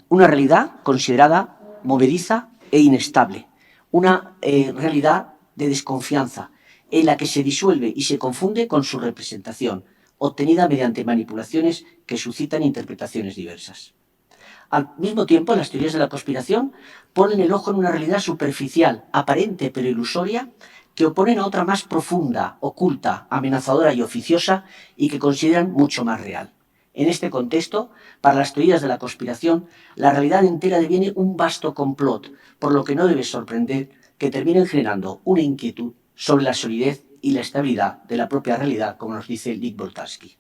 Una realidad considerada movediza e inestable, una realidad de desconfianza, en la que se disuelve y se confunde con su representación, obtenida mediante manipulaciones que suscitan interpretaciones diversas. Al mismo tiempo, las teorías de la conspiración ponen el ojo en una realidad superficial, aparente pero ilusoria, que oponen a otra más profunda, oculta, amenazadora y oficiosa, y que consideran mucho más real. En este contexto, para las teorías de la conspiración, la realidad entera deviene un vasto complot, por lo que no debe sorprender que terminen generando una inquietud sobre la solidez y la estabilidad de la propia realidad, como nos dice Nick Boltanski.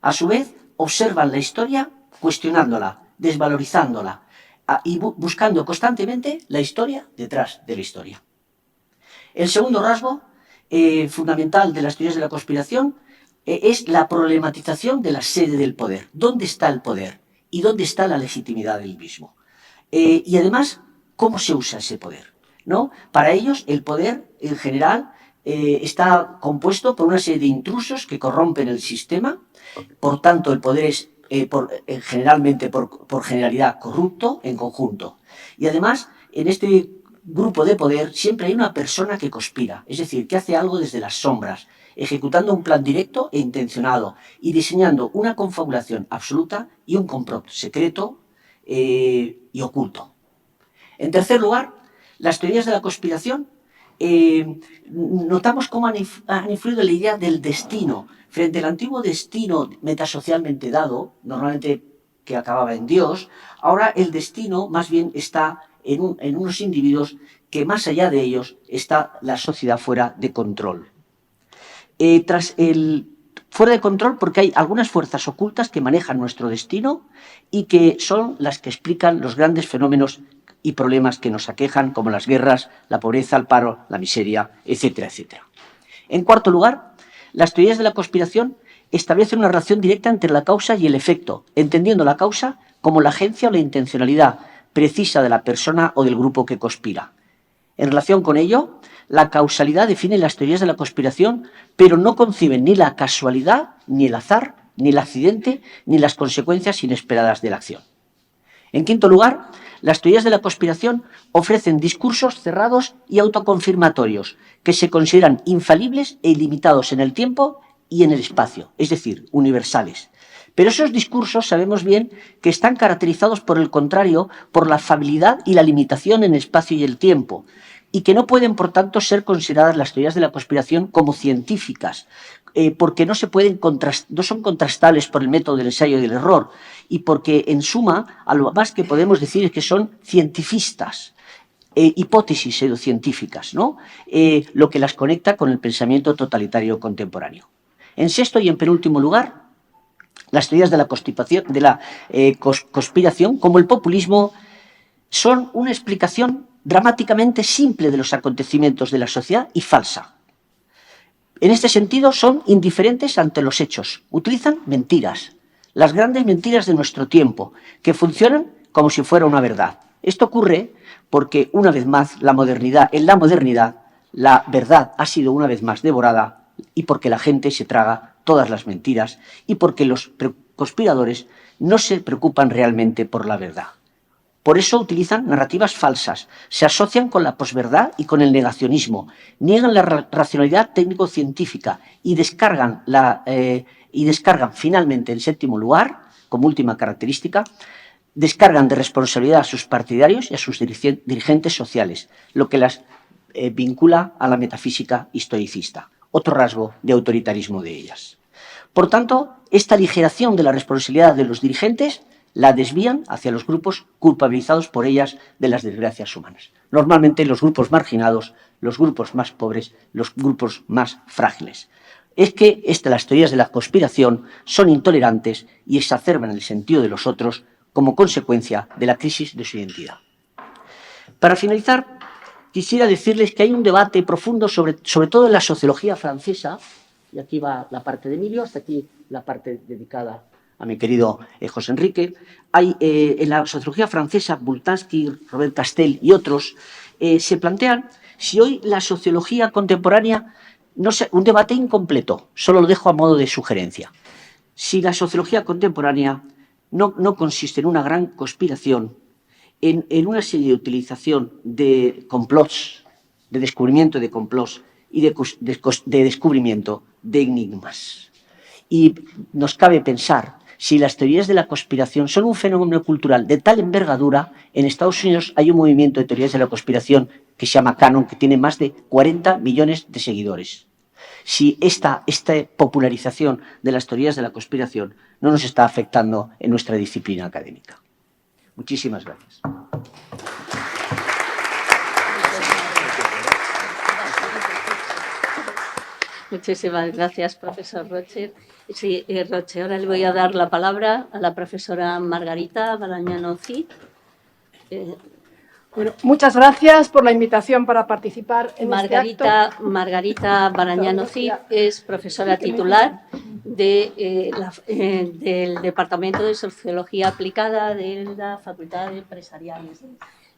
A su vez, observan la historia cuestionándola, desvalorizándola y buscando constantemente la historia detrás de la historia. El segundo rasgo fundamental de las teorías de la conspiración es la problematización de la sede del poder. ¿Dónde está el poder? ¿Y dónde está la legitimidad del mismo? Y además, ¿cómo se usa ese poder? ¿No? Para ellos, el poder, en general, está compuesto por una serie de intrusos que corrompen el sistema. Por tanto, el poder es generalmente, por generalidad, corrupto en conjunto. Y además, en este grupo de poder siempre hay una persona que conspira, es decir, que hace algo desde las sombras, ejecutando un plan directo e intencionado y diseñando una confabulación absoluta y un complot secreto y oculto. En tercer lugar, las teorías de la conspiración notamos cómo han influido en la idea del destino. Frente al antiguo destino metasocialmente dado, normalmente que acababa en Dios, ahora el destino más bien está en unos individuos que más allá de ellos está la sociedad fuera de control. Fuera de control porque hay algunas fuerzas ocultas que manejan nuestro destino y que son las que explican los grandes fenómenos y problemas que nos aquejan, como las guerras, la pobreza, el paro, la miseria, etcétera, etcétera. En cuarto lugar, las teorías de la conspiración establecen una relación directa entre la causa y el efecto, entendiendo la causa como la agencia o la intencionalidad precisa de la persona o del grupo que conspira. En relación con ello, la causalidad define las teorías de la conspiración, pero no conciben ni la casualidad, ni el azar, ni el accidente, ni las consecuencias inesperadas de la acción. En quinto lugar, las teorías de la conspiración ofrecen discursos cerrados y autoconfirmatorios que se consideran infalibles e ilimitados en el tiempo y en el espacio, es decir, universales. Pero esos discursos sabemos bien que están caracterizados por el contrario, por la fabilidad y la limitación en el espacio y el tiempo, y que no pueden, por tanto, ser consideradas las teorías de la conspiración como científicas, porque no son contrastables por el método del ensayo y del error, y porque, en suma, a lo más que podemos decir es que son cientifistas, hipótesis pseudocientíficas, ¿no? Lo que las conecta con el pensamiento totalitario contemporáneo. En sexto y en penúltimo lugar, las teorías de la conspiración, como el populismo, son una explicación dramáticamente simple de los acontecimientos de la sociedad y falsa. En este sentido, son indiferentes ante los hechos, utilizan mentiras, las grandes mentiras de nuestro tiempo, que funcionan como si fuera una verdad. Esto ocurre porque, una vez más, en la modernidad, la verdad ha sido una vez más devorada y porque la gente se traga todas las mentiras y porque los conspiradores no se preocupan realmente por la verdad. Por eso utilizan narrativas falsas, se asocian con la posverdad y con el negacionismo, niegan la racionalidad técnico-científica y descargan finalmente, en séptimo lugar, como última característica, descargan de responsabilidad a sus partidarios y a sus dirigentes sociales, lo que las vincula a la metafísica historicista, otro rasgo de autoritarismo de ellas. Por tanto, esta aligeración de la responsabilidad de los dirigentes la desvían hacia los grupos culpabilizados por ellas de las desgracias humanas. Normalmente los grupos marginados, los grupos más pobres, los grupos más frágiles. Es que las teorías de la conspiración son intolerantes y exacerban el sentido de los otros como consecuencia de la crisis de su identidad. Para finalizar, quisiera decirles que hay un debate profundo sobre todo en la sociología francesa, y aquí va la parte de Emilio, hasta aquí la parte dedicada a mi querido José Enrique. Hay en la sociología francesa, Boltanski, Robert Castel y otros, se plantean si hoy la sociología contemporánea, no sé, un debate incompleto, solo lo dejo a modo de sugerencia, si la sociología contemporánea no consiste en una gran conspiración, en una serie de utilización de complots, de descubrimiento de complots y de descubrimiento de enigmas. Y nos cabe pensar si las teorías de la conspiración son un fenómeno cultural de tal envergadura. En Estados Unidos hay un movimiento de teorías de la conspiración que se llama Canon, que tiene más de 40 millones de seguidores. Si esta popularización de las teorías de la conspiración no nos está afectando en nuestra disciplina académica. Muchísimas gracias. Muchísimas gracias, profesor Roche. Sí, Roche, ahora le voy a dar la palabra a la profesora Margarita Barañano Cid. Bueno, muchas gracias por la invitación para participar en este acto. Margarita Barañano Cid es profesora titular del Departamento de Sociología Aplicada de la Facultad de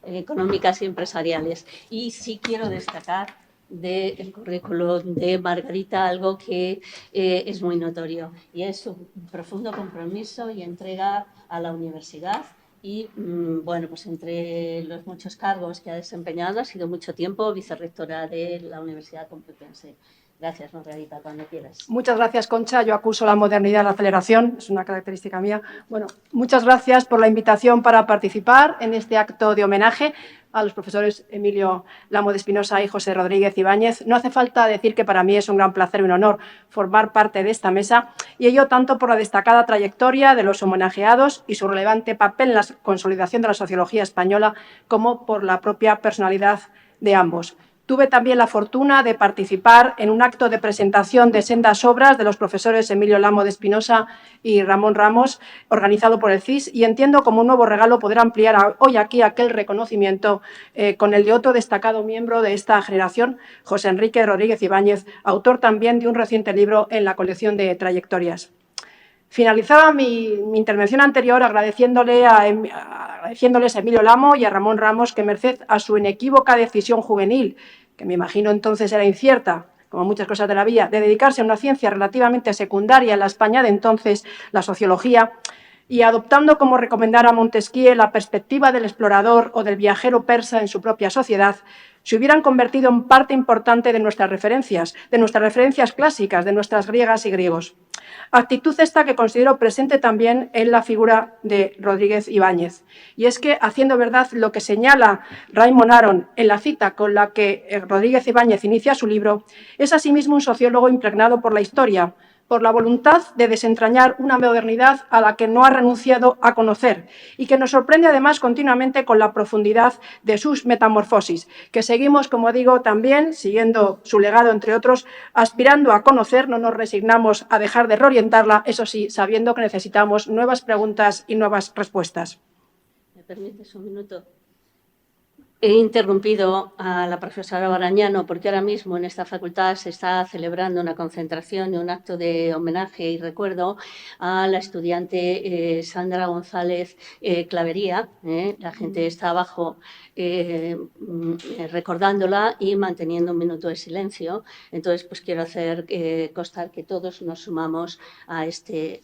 Económicas y Empresariales. Y sí quiero destacar del currículum de Margarita algo que es muy notorio, y es su profundo compromiso y entrega a la universidad. Y, bueno, pues entre los muchos cargos que ha desempeñado, ha sido mucho tiempo vicerrectora de la Universidad Complutense. Gracias, Margarita, cuando quieras. Muchas gracias, Concha. Yo acuso la modernidad y la aceleración, es una característica mía. Bueno, muchas gracias por la invitación para participar en este acto de homenaje a los profesores Emilio Lamo de Espinosa y José Rodríguez Ibáñez. No hace falta decir que para mí es un gran placer y un honor formar parte de esta mesa, y ello tanto por la destacada trayectoria de los homenajeados y su relevante papel en la consolidación de la sociología española, como por la propia personalidad de ambos. Tuve también la fortuna de participar en un acto de presentación de sendas obras de los profesores Emilio Lamo de Espinosa y Ramón Ramos, organizado por el CIS, y entiendo como un nuevo regalo poder ampliar hoy aquí aquel reconocimiento con el de otro destacado miembro de esta generación, José Enrique Rodríguez Ibáñez, autor también de un reciente libro en la colección de trayectorias. Finalizaba mi intervención anterior agradeciéndoles a Emilio Lamo y a Ramón Ramos que, merced a su inequívoca decisión juvenil, que me imagino entonces era incierta, como muchas cosas de la vida, de dedicarse a una ciencia relativamente secundaria en la España de entonces, la sociología, y adoptando como recomendara Montesquieu la perspectiva del explorador o del viajero persa en su propia sociedad, se hubieran convertido en parte importante de nuestras referencias clásicas, de nuestras griegas y griegos. Actitud esta que considero presente también en la figura de Rodríguez Ibáñez. Y es que, haciendo verdad lo que señala Raymond Aron en la cita con la que Rodríguez Ibáñez inicia su libro, es asimismo un sociólogo impregnado por la historia, por la voluntad de desentrañar una modernidad a la que no ha renunciado a conocer y que nos sorprende además continuamente con la profundidad de sus metamorfosis, que seguimos, como digo, también, siguiendo su legado, entre otros, aspirando a conocer, no nos resignamos a dejar de reorientarla, eso sí, sabiendo que necesitamos nuevas preguntas y nuevas respuestas. ¿Me permites un minuto? He interrumpido a la profesora Barañano porque ahora mismo en esta facultad se está celebrando una concentración y un acto de homenaje y recuerdo a la estudiante Sandra González Clavería. La gente está abajo recordándola y manteniendo un minuto de silencio. Entonces, pues quiero hacer constar que todos nos sumamos a este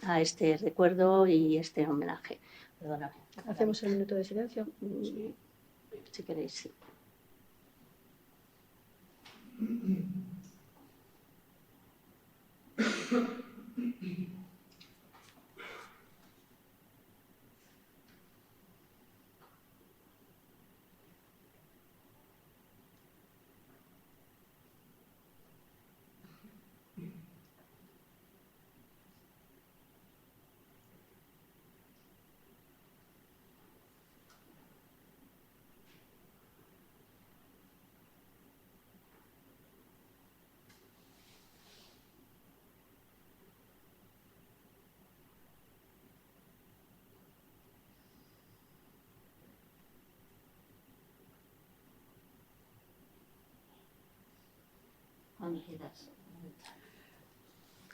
recuerdo y este homenaje. Perdóname. ¿Hacemos el minuto de silencio? Si queréis, sí.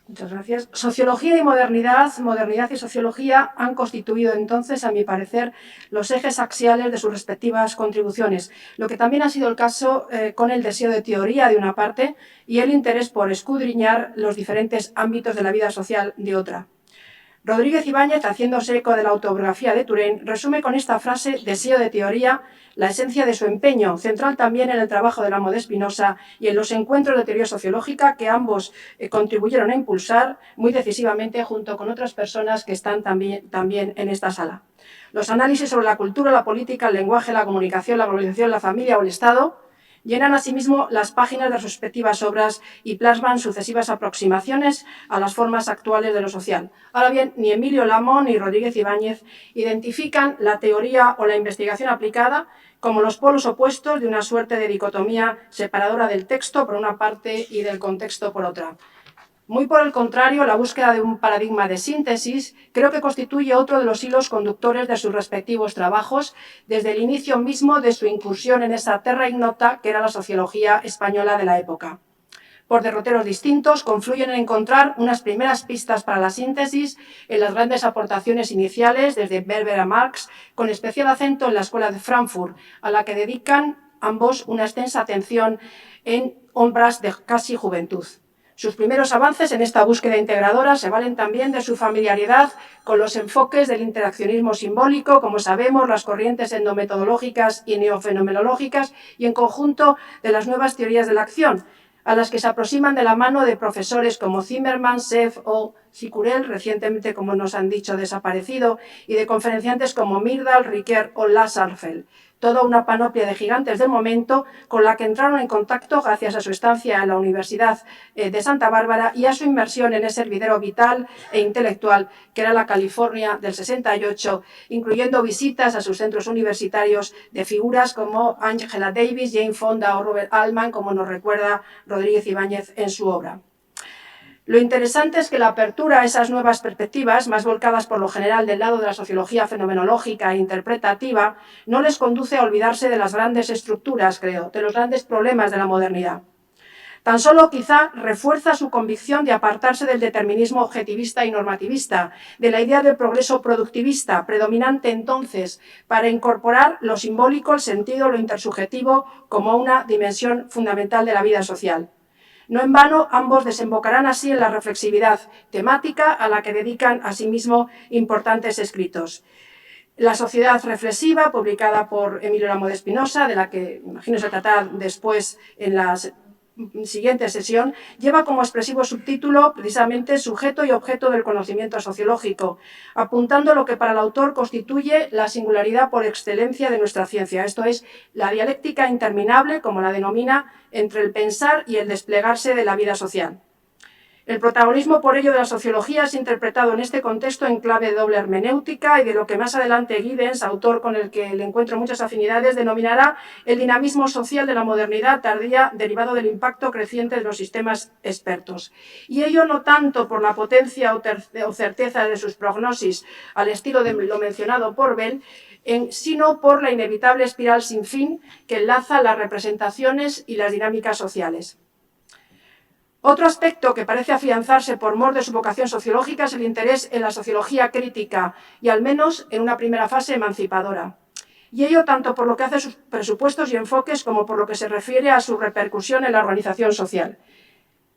Muchas gracias. Sociología y modernidad, modernidad y sociología han constituido entonces, a mi parecer, los ejes axiales de sus respectivas contribuciones, lo que también ha sido el caso con el deseo de teoría de una parte y el interés por escudriñar los diferentes ámbitos de la vida social de otra. Rodríguez Ibáñez, haciéndose eco de la autobiografía de Turén, resume con esta frase, deseo de teoría, la esencia de su empeño, central también en el trabajo de Lamo de Espinosa y en los encuentros de teoría sociológica que ambos contribuyeron a impulsar muy decisivamente junto con otras personas que están también en esta sala. Los análisis sobre la cultura, la política, el lenguaje, la comunicación, la globalización, la familia o el Estado llenan asimismo las páginas de las respectivas obras y plasman sucesivas aproximaciones a las formas actuales de lo social. Ahora bien, ni Emilio Lamo ni Rodríguez Ibáñez identifican la teoría o la investigación aplicada como los polos opuestos de una suerte de dicotomía separadora del texto por una parte y del contexto por otra. Muy por el contrario, la búsqueda de un paradigma de síntesis creo que constituye otro de los hilos conductores de sus respectivos trabajos desde el inicio mismo de su incursión en esa terra ignota que era la sociología española de la época. Por derroteros distintos, confluyen en encontrar unas primeras pistas para la síntesis en las grandes aportaciones iniciales desde Weber a Marx, con especial acento en la Escuela de Frankfurt, a la que dedican ambos una extensa atención en obras de casi juventud. Sus primeros avances en esta búsqueda integradora se valen también de su familiaridad con los enfoques del interaccionismo simbólico, como sabemos, las corrientes endometodológicas y neofenomenológicas, y en conjunto de las nuevas teorías de la acción, a las que se aproximan de la mano de profesores como Zimmermann, Seff o Sicurel, recientemente, como nos han dicho, desaparecido, y de conferenciantes como Myrdal, Ricoeur o Lasarfeld. Toda una panoplia de gigantes del momento con la que entraron en contacto gracias a su estancia en la Universidad de Santa Bárbara y a su inmersión en ese hervidero vital e intelectual que era la California del 68, incluyendo visitas a sus centros universitarios de figuras como Angela Davis, Jane Fonda o Robert Altman, como nos recuerda Rodríguez Ibáñez en su obra. Lo interesante es que la apertura a esas nuevas perspectivas, más volcadas por lo general del lado de la sociología fenomenológica e interpretativa, no les conduce a olvidarse de las grandes estructuras, creo, de los grandes problemas de la modernidad. Tan solo quizá refuerza su convicción de apartarse del determinismo objetivista y normativista, de la idea del progreso productivista, predominante entonces, para incorporar lo simbólico, el sentido, lo intersubjetivo, como una dimensión fundamental de la vida social. No en vano, ambos desembocarán así en la reflexividad temática a la que dedican asimismo importantes escritos. La sociedad reflexiva, publicada por Emilio Lamo de Espinosa, de la que imagino se tratará después en la siguiente sesión, lleva como expresivo subtítulo precisamente sujeto y objeto del conocimiento sociológico, apuntando lo que para el autor constituye la singularidad por excelencia de nuestra ciencia, esto es, la dialéctica interminable, como la denomina, entre el pensar y el desplegarse de la vida social. El protagonismo, por ello, de la sociología es interpretado en este contexto en clave de doble hermenéutica y de lo que más adelante Giddens, autor con el que le encuentro muchas afinidades, denominará el dinamismo social de la modernidad tardía derivado del impacto creciente de los sistemas expertos. Y ello no tanto por la potencia o certeza de sus prognosis, al estilo de lo mencionado por Bell, sino por la inevitable espiral sin fin que enlaza las representaciones y las dinámicas sociales. Otro aspecto que parece afianzarse por mor de su vocación sociológica es el interés en la sociología crítica y, al menos, en una primera fase emancipadora. Y ello tanto por lo que hace a sus presupuestos y enfoques como por lo que se refiere a su repercusión en la organización social.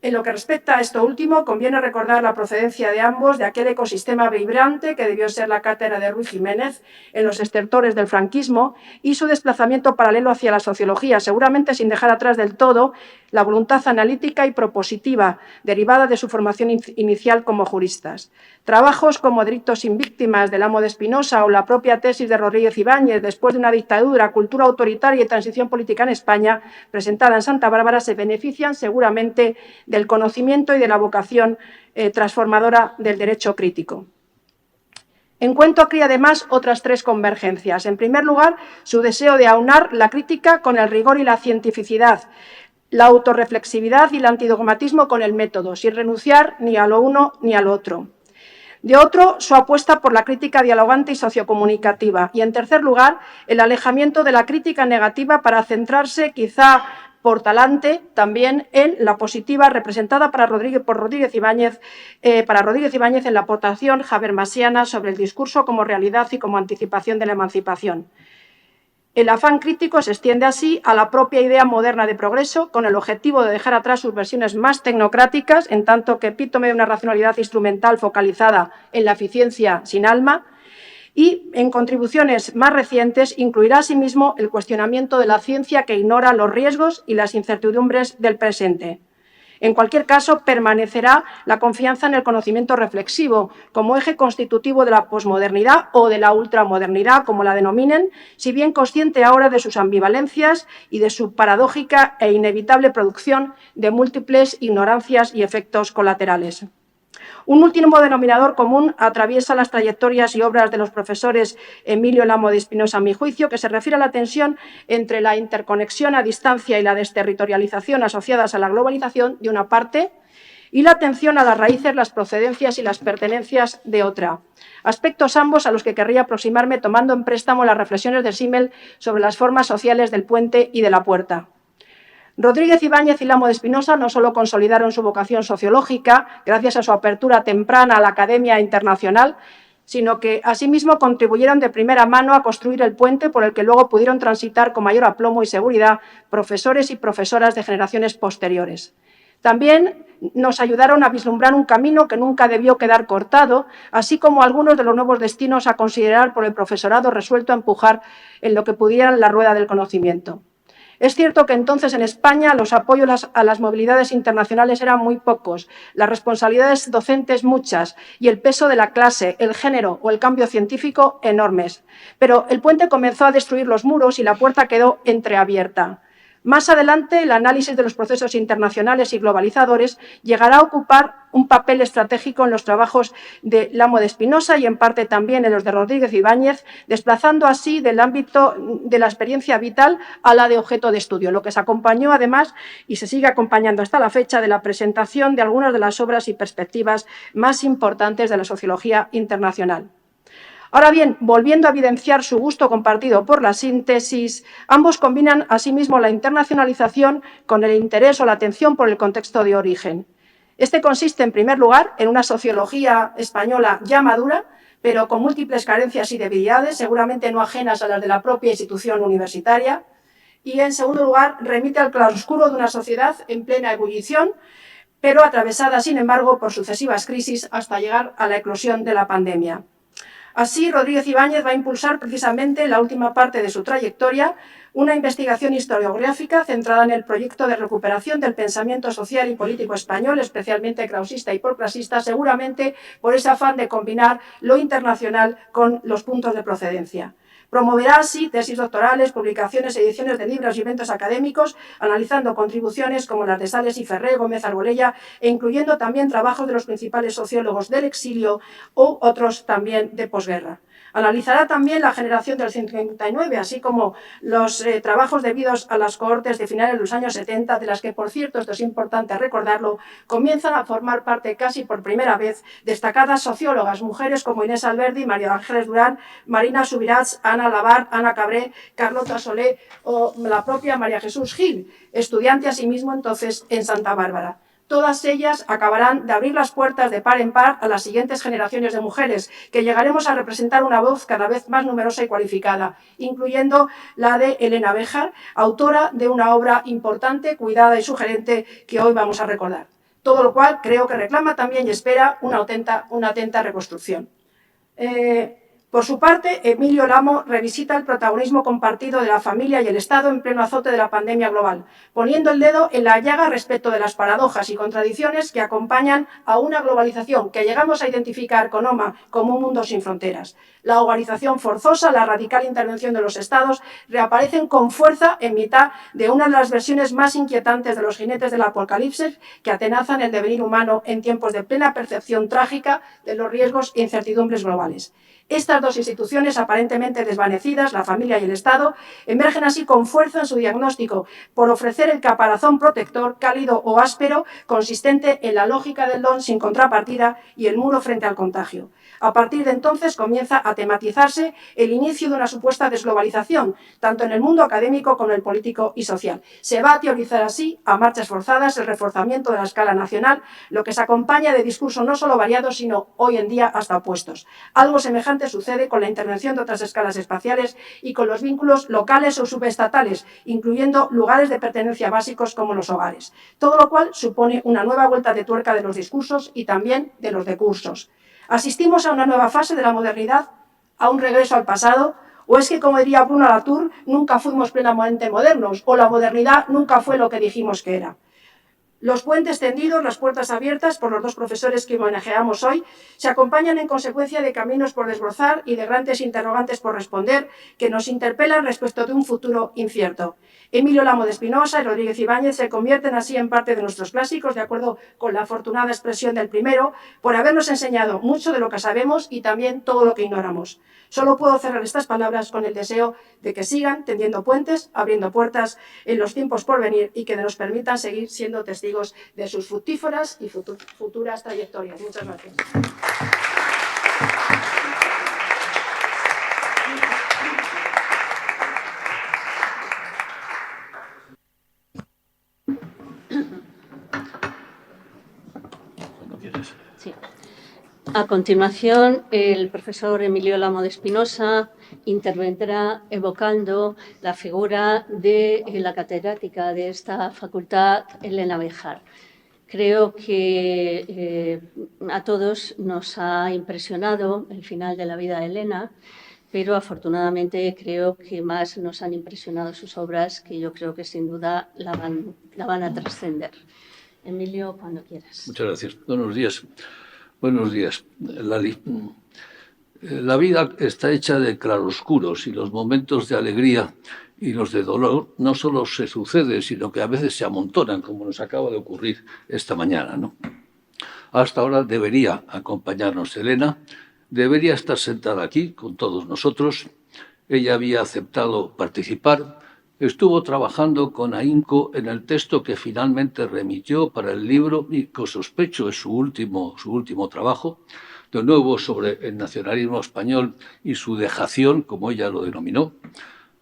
En lo que respecta a esto último, conviene recordar la procedencia de ambos de aquel ecosistema vibrante que debió ser la cátedra de Ruy Jiménez en los estertores del franquismo y su desplazamiento paralelo hacia la sociología, seguramente sin dejar atrás del todo la voluntad analítica y propositiva derivada de su formación inicial como juristas. Trabajos como Delitos sin víctimas del Amo de Espinosa o la propia tesis de Rodríguez Ibáñez después de una dictadura, cultura autoritaria y transición política en España, presentada en Santa Bárbara, se benefician seguramente del conocimiento y de la vocación transformadora del derecho crítico. Encuentro aquí, además, otras tres convergencias. En primer lugar, su deseo de aunar la crítica con el rigor y la cientificidad, la autorreflexividad y el antidogmatismo con el método, sin renunciar ni a lo uno ni al otro. De otro, su apuesta por la crítica dialogante y sociocomunicativa. Y, en tercer lugar, el alejamiento de la crítica negativa para centrarse, quizá por talante, también en la positiva representada por Rodríguez Ibáñez en la aportación habermasiana sobre el discurso como realidad y como anticipación de la emancipación. El afán crítico se extiende así a la propia idea moderna de progreso, con el objetivo de dejar atrás sus versiones más tecnocráticas, en tanto que epítome de una racionalidad instrumental focalizada en la eficiencia sin alma, y en contribuciones más recientes incluirá asimismo el cuestionamiento de la ciencia que ignora los riesgos y las incertidumbres del presente. En cualquier caso, permanecerá la confianza en el conocimiento reflexivo como eje constitutivo de la posmodernidad o de la ultramodernidad, como la denominen, si bien consciente ahora de sus ambivalencias y de su paradójica e inevitable producción de múltiples ignorancias y efectos colaterales. Un último denominador común atraviesa las trayectorias y obras de los profesores Emilio Lamo de Espinosa, a mi juicio, que se refiere a la tensión entre la interconexión a distancia y la desterritorialización asociadas a la globalización, de una parte, y la atención a las raíces, las procedencias y las pertenencias, de otra. Aspectos ambos a los que querría aproximarme tomando en préstamo las reflexiones de Simmel sobre las formas sociales del puente y de la puerta. Rodríguez Ibáñez y Lamo de Espinosa no solo consolidaron su vocación sociológica gracias a su apertura temprana a la academia internacional, sino que asimismo contribuyeron de primera mano a construir el puente por el que luego pudieron transitar con mayor aplomo y seguridad profesores y profesoras de generaciones posteriores. También nos ayudaron a vislumbrar un camino que nunca debió quedar cortado, así como algunos de los nuevos destinos a considerar por el profesorado resuelto a empujar en lo que pudieran la rueda del conocimiento. Es cierto que entonces en España los apoyos a las movilidades internacionales eran muy pocos, las responsabilidades docentes muchas y el peso de la clase, el género o el cambio científico enormes. Pero el puente comenzó a destruir los muros y la puerta quedó entreabierta. Más adelante, el análisis de los procesos internacionales y globalizadores llegará a ocupar un papel estratégico en los trabajos de Lamo de Espinosa y en parte también en los de Rodríguez Ibáñez, desplazando así del ámbito de la experiencia vital a la de objeto de estudio, lo que se acompañó además y se sigue acompañando hasta la fecha de la presentación de algunas de las obras y perspectivas más importantes de la sociología internacional. Ahora bien, volviendo a evidenciar su gusto compartido por la síntesis, ambos combinan asimismo la internacionalización con el interés o la atención por el contexto de origen. Este consiste, en primer lugar, en una sociología española ya madura, pero con múltiples carencias y debilidades, seguramente no ajenas a las de la propia institución universitaria, y, en segundo lugar, remite al claroscuro de una sociedad en plena ebullición, pero atravesada, sin embargo, por sucesivas crisis hasta llegar a la eclosión de la pandemia. Así, Rodríguez Ibáñez va a impulsar precisamente en la última parte de su trayectoria una investigación historiográfica centrada en el proyecto de recuperación del pensamiento social y político español, especialmente krausista y proclasista, seguramente por ese afán de combinar lo internacional con los puntos de procedencia. Promoverá así tesis doctorales, publicaciones, ediciones de libros y eventos académicos, analizando contribuciones como las de Sales y Ferré, Gómez Arbolella, e incluyendo también trabajos de los principales sociólogos del exilio u otros también de posguerra. Analizará también la generación del 59, así como los trabajos debidos a las cohortes de finales de los años 70, de las que, por cierto, esto es importante recordarlo, comienzan a formar parte casi por primera vez destacadas sociólogas, mujeres como Inés Alberdi, María Ángeles Durán, Marina Subirats, Ana Labar, Ana Cabré, Carlota Solé o la propia María Jesús Gil, estudiante asimismo entonces en Santa Bárbara. Todas ellas acabarán de abrir las puertas de par en par a las siguientes generaciones de mujeres, que llegaremos a representar una voz cada vez más numerosa y cualificada, incluyendo la de Elena Béjar, autora de una obra importante, cuidada y sugerente que hoy vamos a recordar. todo lo cual creo que reclama también y espera una atenta reconstrucción. Por su parte, Emilio Lamo revisita el protagonismo compartido de la familia y el Estado en pleno azote de la pandemia global, poniendo el dedo en la llaga respecto de las paradojas y contradicciones que acompañan a una globalización que llegamos a identificar con OMA como un mundo sin fronteras. La hogarización forzosa, la radical intervención de los Estados reaparecen con fuerza en mitad de una de las versiones más inquietantes de los jinetes del apocalipsis que atenazan el devenir humano en tiempos de plena percepción trágica de los riesgos e incertidumbres globales. Estas dos instituciones aparentemente desvanecidas, la familia y el Estado, emergen así con fuerza en su diagnóstico por ofrecer el caparazón protector, cálido o áspero, consistente en la lógica del don sin contrapartida y el muro frente al contagio. A partir de entonces comienza a tematizarse el inicio de una supuesta desglobalización, tanto en el mundo académico como en el político y social. Se va a teorizar así, a marchas forzadas, el reforzamiento de la escala nacional, lo que se acompaña de discursos no solo variados, sino hoy en día hasta opuestos. Algo semejante sucede con la intervención de otras escalas espaciales y con los vínculos locales o subestatales, incluyendo lugares de pertenencia básicos como los hogares. Todo lo cual supone una nueva vuelta de tuerca de los discursos y también de los decursos. ¿Asistimos a una nueva fase de la modernidad? ¿A un regreso al pasado? ¿O es que, como diría Bruno Latour, nunca fuimos plenamente modernos? ¿O la modernidad nunca fue lo que dijimos que era? Los puentes tendidos, las puertas abiertas por los dos profesores que homenajeamos hoy, se acompañan en consecuencia de caminos por desbrozar y de grandes interrogantes por responder que nos interpelan respecto de un futuro incierto. Emilio Lamo de Espinosa y Rodríguez Ibáñez se convierten así en parte de nuestros clásicos, de acuerdo con la afortunada expresión del primero, por habernos enseñado mucho de lo que sabemos y también todo lo que ignoramos. Solo puedo cerrar estas palabras con el deseo de que sigan tendiendo puentes, abriendo puertas en los tiempos por venir y que nos permitan seguir siendo testigos de sus fructíferas y futuras trayectorias. Muchas gracias. Sí. A continuación, el profesor Emilio Lamo de Espinosa intervendrá evocando la figura de la catedrática de esta facultad, Elena Bejar. Creo que a todos nos ha impresionado el final de la vida de Elena, pero afortunadamente creo que más nos han impresionado sus obras, que yo creo que sin duda la van a trascender. Emilio, cuando quieras. Muchas gracias. Buenos días. Buenos días. La vida está hecha de claroscuros y los momentos de alegría y los de dolor no solo se suceden, sino que a veces se amontonan, como nos acaba de ocurrir esta mañana, ¿no? Hasta ahora debería acompañarnos Elena, debería estar sentada aquí con todos nosotros. Ella había aceptado participar, estuvo trabajando con ahínco en el texto que finalmente remitió para el libro y que sospecho es su último trabajo, de nuevo sobre el nacionalismo español y su dejación, como ella lo denominó.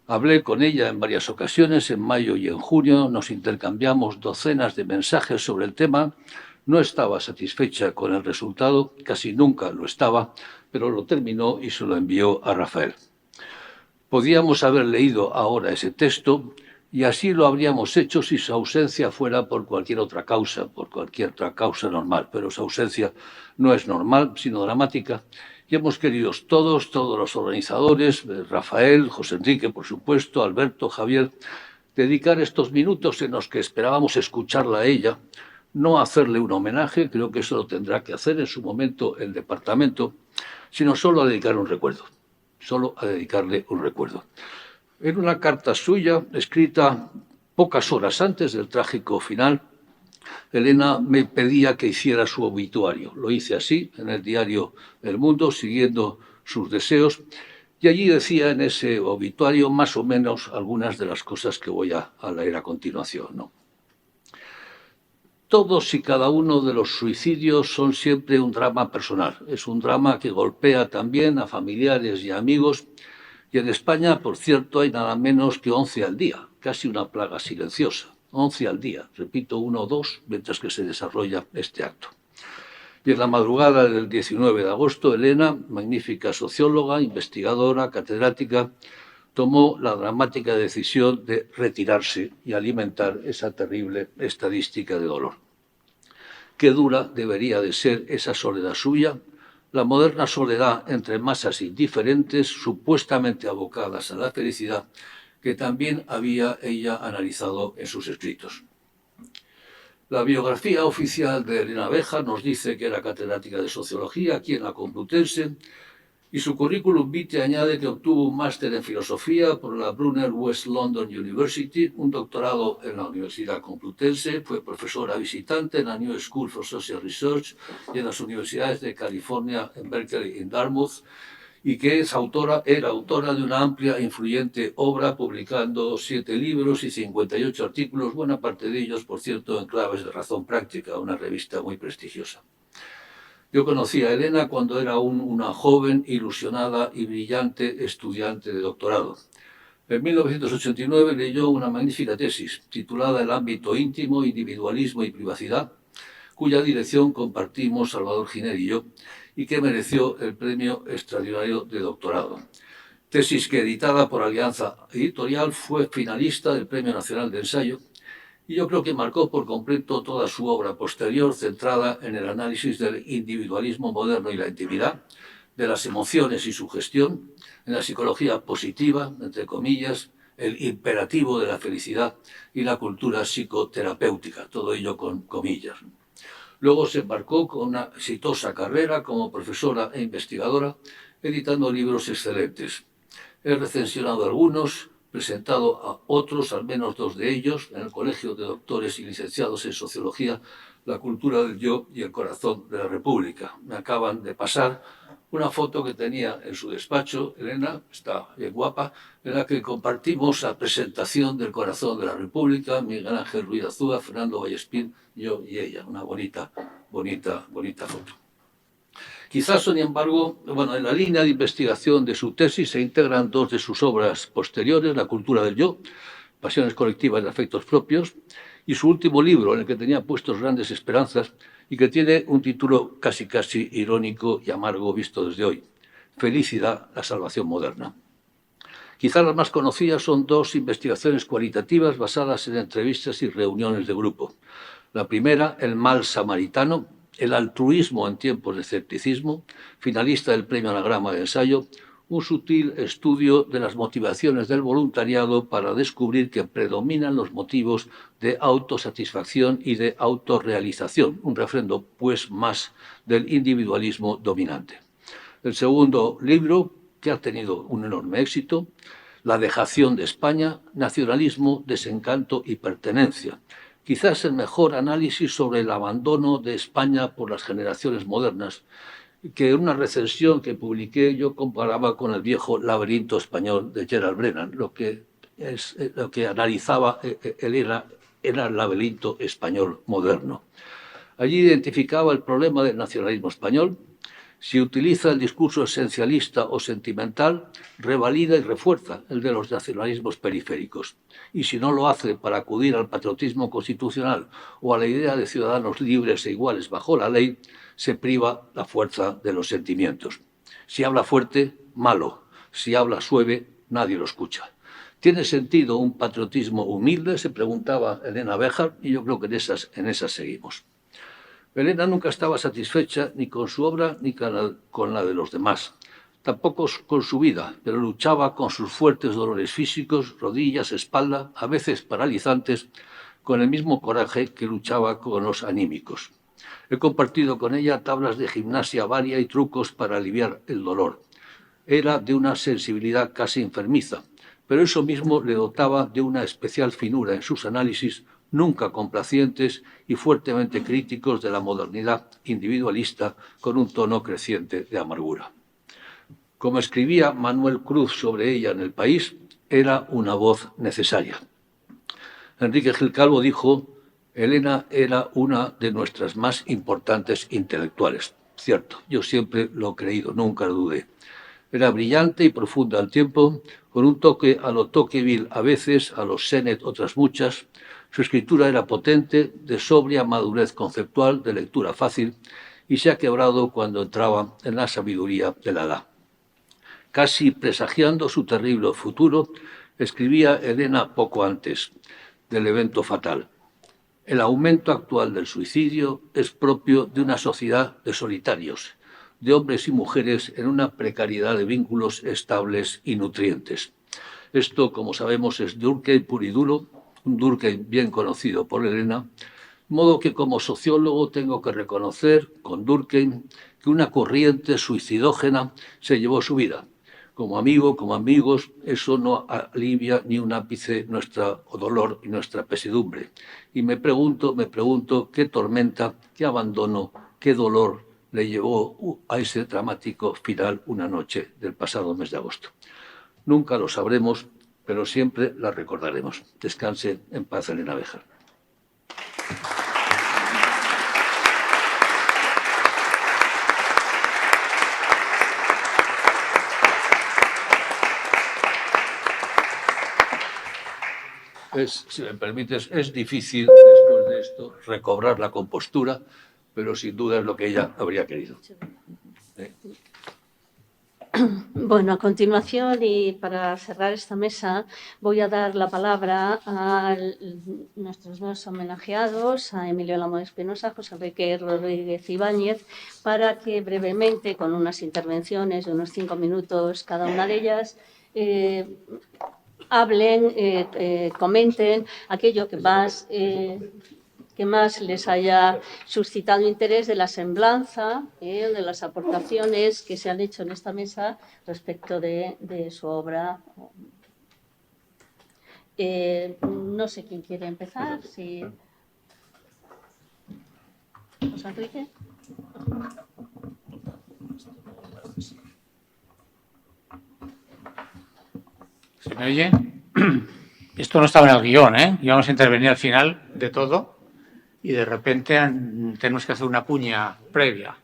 Hablé con ella en varias ocasiones, en mayo y en junio, nos intercambiamos docenas de mensajes sobre el tema. No estaba satisfecha con el resultado, casi nunca lo estaba, pero lo terminó y se lo envió a Rafael. Podíamos haber leído ahora ese texto y así lo habríamos hecho si su ausencia fuera por cualquier otra causa normal, pero su ausencia no es normal, sino dramática. Y hemos querido todos los organizadores, Rafael, José Enrique, por supuesto, Alberto, Javier, dedicar estos minutos en los que esperábamos escucharla a ella, no hacerle un homenaje, creo que eso lo tendrá que hacer en su momento el departamento, sino solo a dedicarle un recuerdo. Solo a dedicarle un recuerdo. En una carta suya, escrita pocas horas antes del trágico final, Elena me pedía que hiciera su obituario. Lo hice así, en el diario El Mundo, siguiendo sus deseos, y allí decía en ese obituario más o menos algunas de las cosas que voy a leer a continuación, ¿no? Todos y cada uno de los suicidios son siempre un drama personal. Es un drama que golpea también a familiares y amigos. Y en España, por cierto, hay nada menos que 11 al día, casi una plaga silenciosa. 11 al día, repito, 1 o 2, mientras que se desarrolla este acto. Y en la madrugada del 19 de agosto, Elena, magnífica socióloga, investigadora, catedrática, tomó la dramática decisión de retirarse y alimentar esa terrible estadística de dolor. qué dura debería de ser esa soledad suya, la moderna soledad entre masas indiferentes supuestamente abocadas a la felicidad, que también había ella analizado en sus escritos. La biografía oficial de Elena Béjar nos dice que era catedrática de Sociología aquí en la Complutense, y su currículum vitae añade que obtuvo un máster en Filosofía por la Brunel West London University, un doctorado en la Universidad Complutense, fue profesora visitante en la New School for Social Research y en las universidades de California, en Berkeley y en Dartmouth, y que era autora de una amplia e influyente obra, publicando 7 libros y 58 artículos, buena parte de ellos, por cierto, en claves de razón práctica, una revista muy prestigiosa. Yo conocí a Elena cuando era una joven, ilusionada y brillante estudiante de doctorado. En 1989 leyó una magnífica tesis titulada El ámbito íntimo, individualismo y privacidad, cuya dirección compartimos Salvador Giner y yo, y que mereció el Premio Extraordinario de Doctorado. Tesis que, editada por Alianza Editorial, fue finalista del Premio Nacional de Ensayo, y yo creo que marcó por completo toda su obra posterior, centrada en el análisis del individualismo moderno y la intimidad, de las emociones y su gestión, en la psicología positiva, entre comillas, el imperativo de la felicidad y la cultura psicoterapéutica, todo ello con comillas. Luego se embarcó con una exitosa carrera como profesora e investigadora, editando libros excelentes. He recensionado algunos, presentado a otros, al menos 2 de ellos, en el Colegio de Doctores y Licenciados en Sociología, La cultura del yo y el corazón de la República. Me acaban de pasar una foto que tenía en su despacho, Elena, está bien guapa, en la que compartimos la presentación del Corazón de la República, Miguel Ángel Ruiz Azúa, Fernando Vallespín, yo y ella. Una bonita foto. Quizás, sin embargo, en la línea de investigación de su tesis se integran 2 de sus obras posteriores, La cultura del yo, Pasiones colectivas y afectos propios, y su último libro, en el que tenía puestos grandes esperanzas y que tiene un título casi irónico y amargo visto desde hoy, Felicidad, la salvación moderna. Quizás las más conocidas son 2 investigaciones cualitativas basadas en entrevistas y reuniones de grupo. La primera, El mal samaritano, el altruismo en tiempos de escepticismo, finalista del Premio Anagrama de Ensayo, un sutil estudio de las motivaciones del voluntariado para descubrir que predominan los motivos de autosatisfacción y de autorrealización, un refrendo, pues, más del individualismo dominante. El segundo libro, que ha tenido un enorme éxito, La dejación de España, nacionalismo, desencanto y pertenencia. Quizás el mejor análisis sobre el abandono de España por las generaciones modernas, que en una recensión que publiqué yo comparaba con el viejo laberinto español de Gerald Brennan. Lo que analizaba era el laberinto español moderno. Allí identificaba el problema del nacionalismo español. Si utiliza el discurso esencialista o sentimental, revalida y refuerza el de los nacionalismos periféricos. Y si no lo hace para acudir al patriotismo constitucional o a la idea de ciudadanos libres e iguales bajo la ley, se priva la fuerza de los sentimientos. Si habla fuerte, malo. Si habla suave, nadie lo escucha. ¿Tiene sentido un patriotismo humilde?, se preguntaba Elena Béjar, y yo creo que en esas seguimos. Elena nunca estaba satisfecha ni con su obra ni con la de los demás, tampoco con su vida, pero luchaba con sus fuertes dolores físicos, rodillas, espalda, a veces paralizantes, con el mismo coraje que luchaba con los anímicos. He compartido con ella tablas de gimnasia varia y trucos para aliviar el dolor. Era de una sensibilidad casi enfermiza, pero eso mismo le dotaba de una especial finura en sus análisis, nunca complacientes y fuertemente críticos de la modernidad individualista, con un tono creciente de amargura. Como escribía Manuel Cruz sobre ella en El País, era una voz necesaria. Enrique Gil Calvo dijo: Elena era una de nuestras más importantes intelectuales. Cierto, yo siempre lo he creído, nunca lo dudé. Era brillante y profunda al tiempo, con un toque a lo Tocqueville a veces, a lo Sennett otras muchas. Su escritura era potente, de sobria madurez conceptual, de lectura fácil, y se ha quebrado cuando entraba en la sabiduría de la edad. Casi presagiando su terrible futuro, escribía Elena poco antes del evento fatal: El aumento actual del suicidio es propio de una sociedad de solitarios, de hombres y mujeres en una precariedad de vínculos estables y nutrientes. Esto, como sabemos, es Durkheim puro y duro, un Durkheim bien conocido por Elena, de modo que como sociólogo tengo que reconocer con Durkheim que una corriente suicidógena se llevó su vida. Como amigo, como amigos, eso no alivia ni un ápice nuestro dolor y nuestra pesadumbre. Y me pregunto qué tormenta, qué abandono, qué dolor le llevó a ese dramático final una noche del pasado mes de agosto. Nunca lo sabremos, pero siempre la recordaremos. Descanse en paz, Elena Béjar. Si me permites, es difícil después de esto recobrar la compostura, pero sin duda es lo que ella habría querido. Bueno, a continuación y para cerrar esta mesa voy a dar la palabra a nuestros dos homenajeados, a Emilio Lamo de Espinosa, José Enrique Rodríguez Ibáñez, para que brevemente, con unas intervenciones de unos 5 minutos cada una de ellas, hablen, comenten aquello que más les haya suscitado interés de la semblanza, de las aportaciones que se han hecho en esta mesa respecto de su obra. No sé quién quiere empezar. Si... José Enrique. ¿Se me oye? Esto no estaba en el guión, ¿eh? Íbamos a intervenir al final de todo y de repente tenemos que hacer una cuña previa.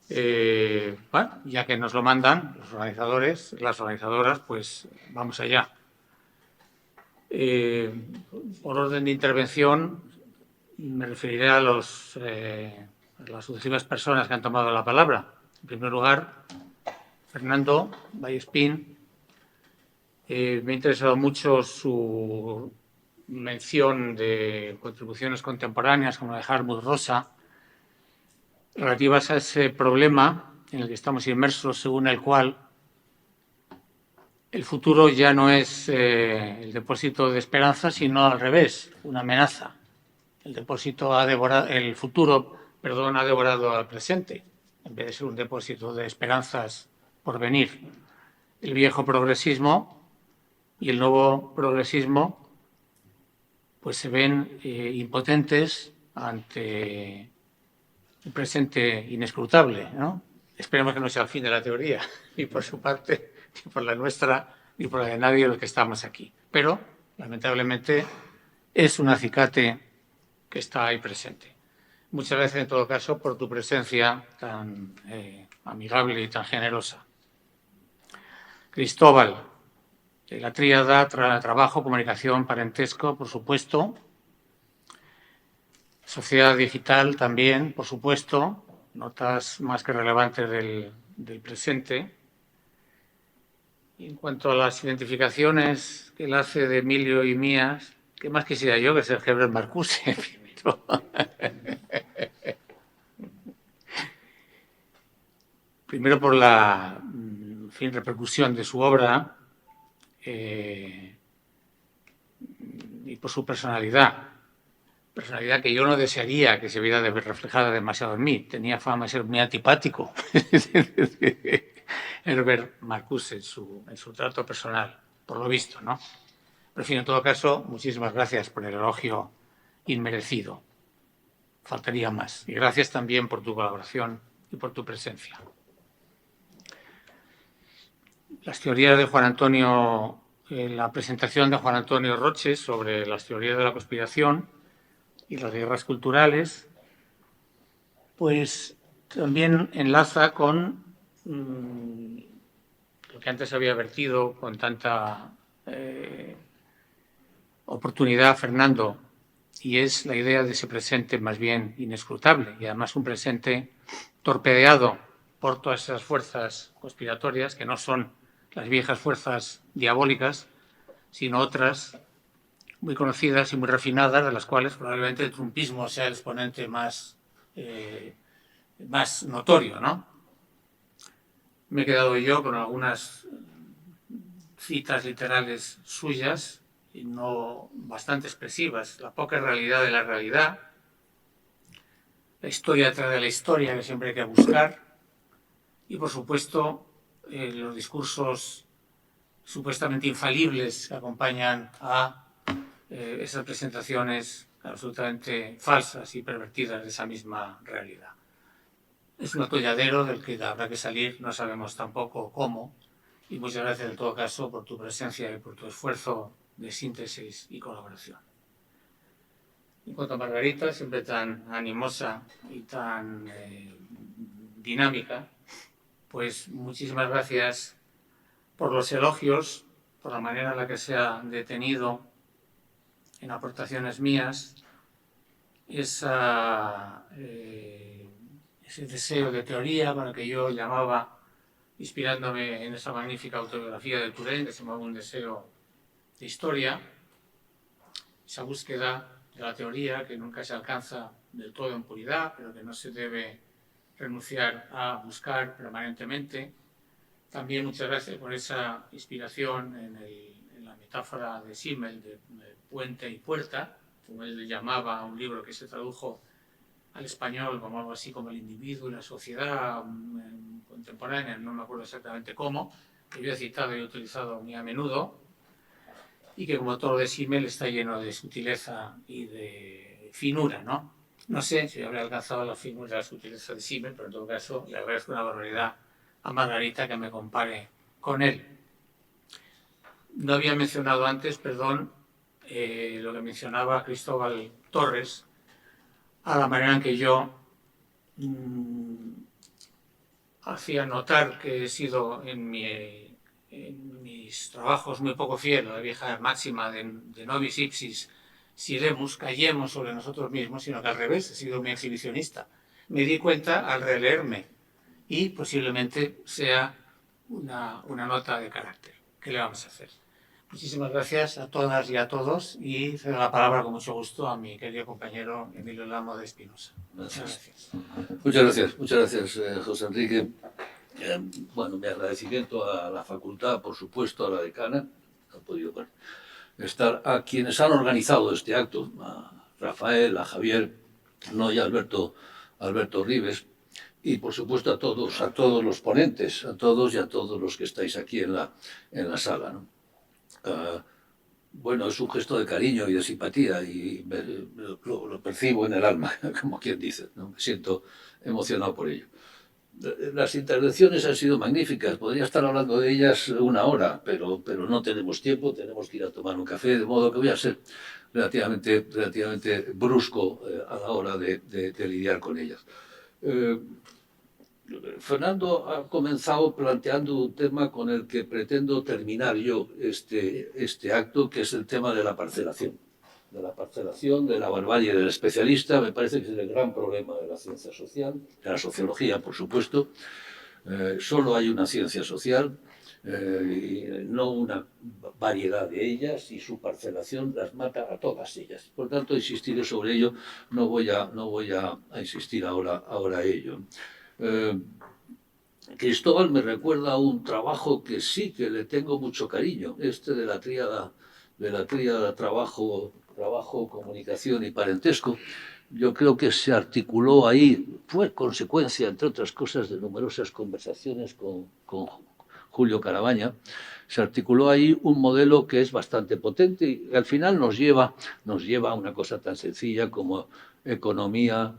Bueno, ya que nos lo mandan los organizadores, las organizadoras, pues vamos allá. Por orden de intervención, me referiré a las sucesivas personas que han tomado la palabra. En primer lugar, Fernando Vallespín. Me ha interesado mucho su mención de contribuciones contemporáneas como la de Hartmut Rosa, relativas a ese problema en el que estamos inmersos, según el cual el futuro ya no es el depósito de esperanza, sino al revés, una amenaza. El futuro ha devorado al presente, en vez de ser un depósito de esperanzas por venir. El viejo progresismo y el nuevo progresismo pues se ven impotentes ante un presente inescrutable, ¿no? Esperemos que no sea el fin de la teoría, ni por su parte, ni por la nuestra, ni por la de nadie de los que estamos aquí. Pero, lamentablemente, es un acicate que está ahí presente. Muchas veces, en todo caso, por tu presencia tan amigable y tan generosa. Cristóbal, la tríada trabajo, comunicación, parentesco, por supuesto. Sociedad digital también, por supuesto. Notas más que relevantes del presente. Y en cuanto a las identificaciones que él hace de Emilio y mías, ¿qué más quisiera yo que ser Herbert Marcuse primero? Primero por la repercusión de su obra, y por su personalidad que yo no desearía que se viera reflejada demasiado en mí. Tenía fama de ser muy antipático Herbert Marcuse en su trato personal, por lo visto, ¿no? Pero en fin, en todo caso, muchísimas gracias por el elogio inmerecido. Faltaría más. Y gracias también por tu colaboración y por tu presencia. Las teorías de Juan Antonio, la presentación de Juan Antonio Roches sobre las teorías de la conspiración y las guerras culturales, pues también enlaza con lo que antes había vertido con tanta oportunidad Fernando, y es la idea de ese presente más bien inescrutable, y además un presente torpedeado por todas esas fuerzas conspiratorias que no son las viejas fuerzas diabólicas, sino otras muy conocidas y muy refinadas, de las cuales probablemente el trumpismo sea el exponente más notorio, ¿no? Me he quedado yo con algunas citas literales suyas, y no bastante expresivas. La poca realidad de la realidad, la historia detrás de la historia que siempre hay que buscar, y por supuesto los discursos supuestamente infalibles que acompañan a esas presentaciones absolutamente falsas y pervertidas de esa misma realidad. Es un atolladero del que habrá que salir, no sabemos tampoco cómo, y muchas gracias en todo caso por tu presencia y por tu esfuerzo de síntesis y colaboración. En cuanto a Margarita, siempre tan animosa y tan dinámica, pues muchísimas gracias por los elogios, por la manera en la que se ha detenido en aportaciones mías ese deseo de teoría con el que yo llamaba, inspirándome en esa magnífica autobiografía de Turén, que se llamaba Un deseo de historia, esa búsqueda de la teoría que nunca se alcanza del todo en puridad, pero que no se debe renunciar a buscar permanentemente. También muchas gracias por esa inspiración en la metáfora de Simmel de puente y puerta, como él le llamaba a un libro que se tradujo al español como algo así como el individuo y la sociedad contemporánea, no me acuerdo exactamente cómo, que yo he citado y he utilizado muy a menudo, y que como todo lo de Simmel está lleno de sutileza y de finura, ¿no? No sé si habré alcanzado la finura, la sutileza de Simmel, pero en todo caso le agradezco una barbaridad a Margarita que me compare con él. No había mencionado antes, perdón, lo que mencionaba Cristóbal Torres, a la manera en que yo hacía notar que he sido en mis trabajos muy poco fiel a la vieja máxima de nobis ipsis silemus, callemos sobre nosotros mismos, sino que al revés, he sido muy exhibicionista. Me di cuenta al releerme y posiblemente sea una nota de carácter. ¿Qué le vamos a hacer? Muchísimas gracias a todas y a todos y cedo la palabra con mucho gusto a mi querido compañero Emilio Lamo de Espinosa. Muchas gracias, José Enrique. Bueno, mi agradecimiento a la facultad, por supuesto, a la decana, no he podido estar, a quienes han organizado este acto, a Rafael, a Javier, y a Alberto Ribes, y por supuesto a todos los ponentes, a todos y a todos los que estáis aquí en la sala, ¿no? Bueno, es un gesto de cariño y de simpatía y lo percibo en el alma, como quien dice, ¿no? Me siento emocionado por ello. Las intervenciones han sido magníficas, podría estar hablando de ellas una hora, pero no tenemos tiempo, tenemos que ir a tomar un café, de modo que voy a ser relativamente brusco a la hora de lidiar con ellas. Fernando ha comenzado planteando un tema con el que pretendo terminar yo este acto, que es el tema de la parcelación. De la barbarie del especialista. Me parece que es el gran problema de la ciencia social, de la sociología, por supuesto. Solo hay una ciencia social, y no una variedad de ellas, y su parcelación las mata a todas ellas. Por tanto, insistiré sobre ello, no voy a insistir ahora a ello. Cristóbal me recuerda a un trabajo que sí que le tengo mucho cariño, de la tríada trabajo, comunicación y parentesco. Yo creo que se articuló ahí, fue consecuencia, entre otras cosas, de numerosas conversaciones con Julio Carabaña, se articuló ahí un modelo que es bastante potente y al final nos lleva a una cosa tan sencilla como economía,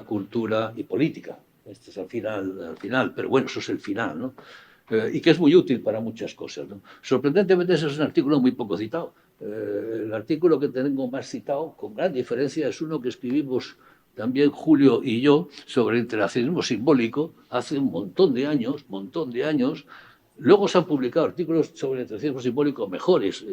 cultura y política. Este es al final, pero bueno, eso es el final, ¿no? Y que es muy útil para muchas cosas, ¿no? Sorprendentemente, ese es un artículo muy poco citado. El artículo que tengo más citado, con gran diferencia, es uno que escribimos también Julio y yo sobre el interaccionismo simbólico hace un montón de años, Luego se han publicado artículos sobre el atencionismo simbólico mejores.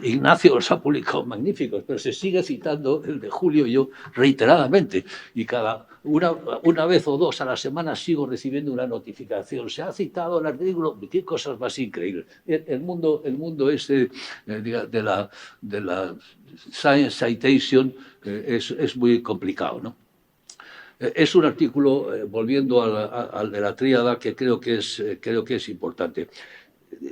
Ignacio los ha publicado magníficos, pero se sigue citando el de Julio y yo reiteradamente. Y cada una vez o dos a la semana sigo recibiendo una notificación. Se ha citado el artículo. Qué cosas más increíbles. El mundo ese de la science citation es muy complicado, ¿no? Es un artículo, volviendo al de la tríada, que creo que es importante.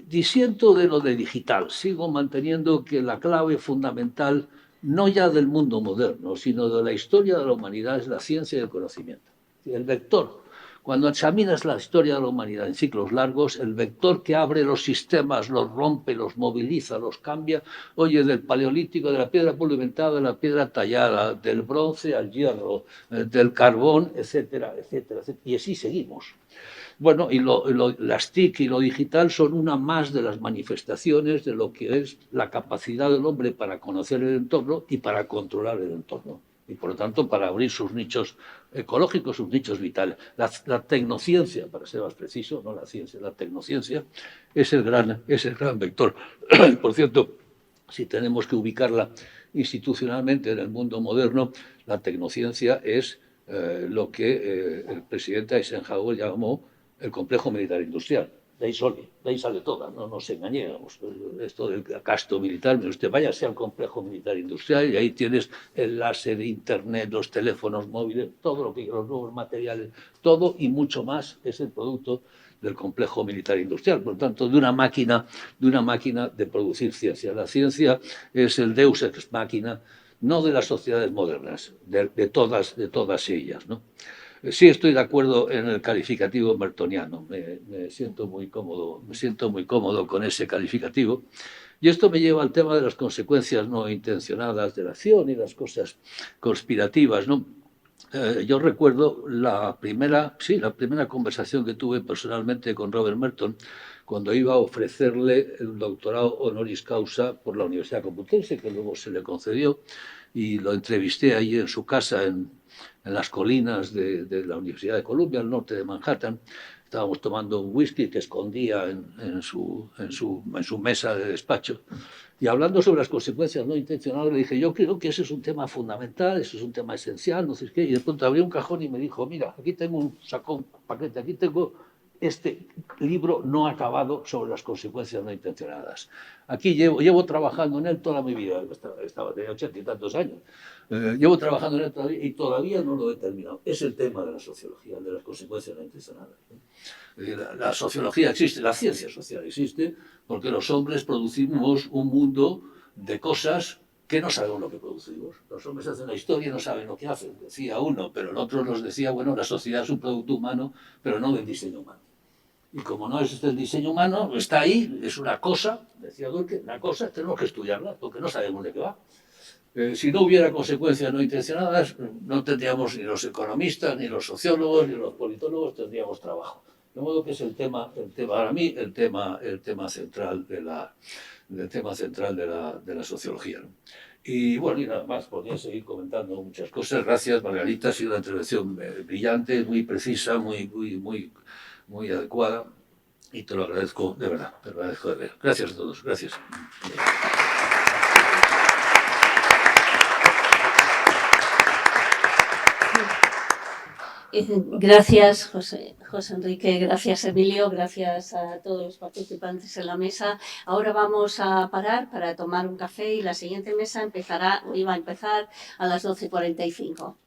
Disiento de lo de digital. Sigo manteniendo que la clave fundamental, no ya del mundo moderno, sino de la historia de la humanidad, es la ciencia y el conocimiento. El vector. Cuando examinas la historia de la humanidad en ciclos largos, el vector que abre los sistemas, los rompe, los moviliza, los cambia, oye, del paleolítico, de la piedra pulimentada, de la piedra tallada, del bronce al hierro, del carbón, etcétera, etcétera, etcétera. Y así seguimos. Bueno, y las TIC y lo digital son una más de las manifestaciones de lo que es la capacidad del hombre para conocer el entorno y para controlar el entorno. Y por lo tanto para abrir sus nichos ecológicos, sus nichos vitales. La tecnociencia, para ser más preciso, no la ciencia, la tecnociencia es el gran vector. Por cierto, si tenemos que ubicarla institucionalmente en el mundo moderno, la tecnociencia es lo que el presidente Eisenhower llamó el complejo militar industrial. De ahí sale toda, no nos engañemos. Esto del gasto militar, usted váyase al complejo militar industrial y ahí tienes el láser, internet, los teléfonos móviles, todo lo que los nuevos materiales, todo y mucho más es el producto del complejo militar industrial. Por lo tanto, de una máquina de producir ciencia. La ciencia es el deus ex machina, no de las sociedades modernas, de todas ellas, ¿no? Sí estoy de acuerdo en el calificativo mertoniano, me siento muy cómodo con ese calificativo. Y esto me lleva al tema de las consecuencias no intencionadas de la acción y las cosas conspirativas, ¿no? Yo recuerdo la primera conversación que tuve personalmente con Robert Merton cuando iba a ofrecerle el doctorado honoris causa por la Universidad Complutense, que luego se le concedió, y lo entrevisté allí en su casa en las colinas de la Universidad de Columbia, al norte de Manhattan. Estábamos tomando un whisky que escondía en su mesa de despacho. Y hablando sobre las consecuencias no intencionales, le dije, yo creo que ese es un tema fundamental, eso es un tema esencial, no sé qué. Y de pronto abrió un cajón y me dijo, mira, aquí tengo sacó un paquete, aquí tengo este libro no acabado sobre las consecuencias no intencionadas. Aquí llevo trabajando en él toda mi vida, tenía 80 y tantos años. Llevo trabajando en él y todavía no lo he terminado. Es el tema de la sociología, de las consecuencias no intencionadas. La sociología existe, la ciencia social existe, porque los hombres producimos un mundo de cosas que no sabemos lo que producimos. Los hombres hacen la historia y no saben lo que hacen, decía uno, pero el otro nos decía, bueno, la sociedad es un producto humano, pero no del diseño humano. Y como no existe el diseño humano, está ahí, es una cosa, decía Durkheim, una cosa, tenemos que estudiarla, porque no sabemos de qué va. Si no hubiera consecuencias no intencionadas, no tendríamos ni los economistas, ni los sociólogos, ni los politólogos, tendríamos trabajo. De modo que es el tema para mí, el tema central de la sociología, ¿no? Y bueno, y nada más, podría seguir comentando muchas cosas. Gracias, Margarita, ha sido una intervención brillante, muy precisa, muy adecuada, y te lo agradezco de verdad, te lo agradezco de verdad. Gracias a todos, gracias. Gracias, José Enrique, gracias, Emilio, gracias a todos los participantes en la mesa. Ahora vamos a parar para tomar un café y la siguiente mesa iba a empezar a las 12:45.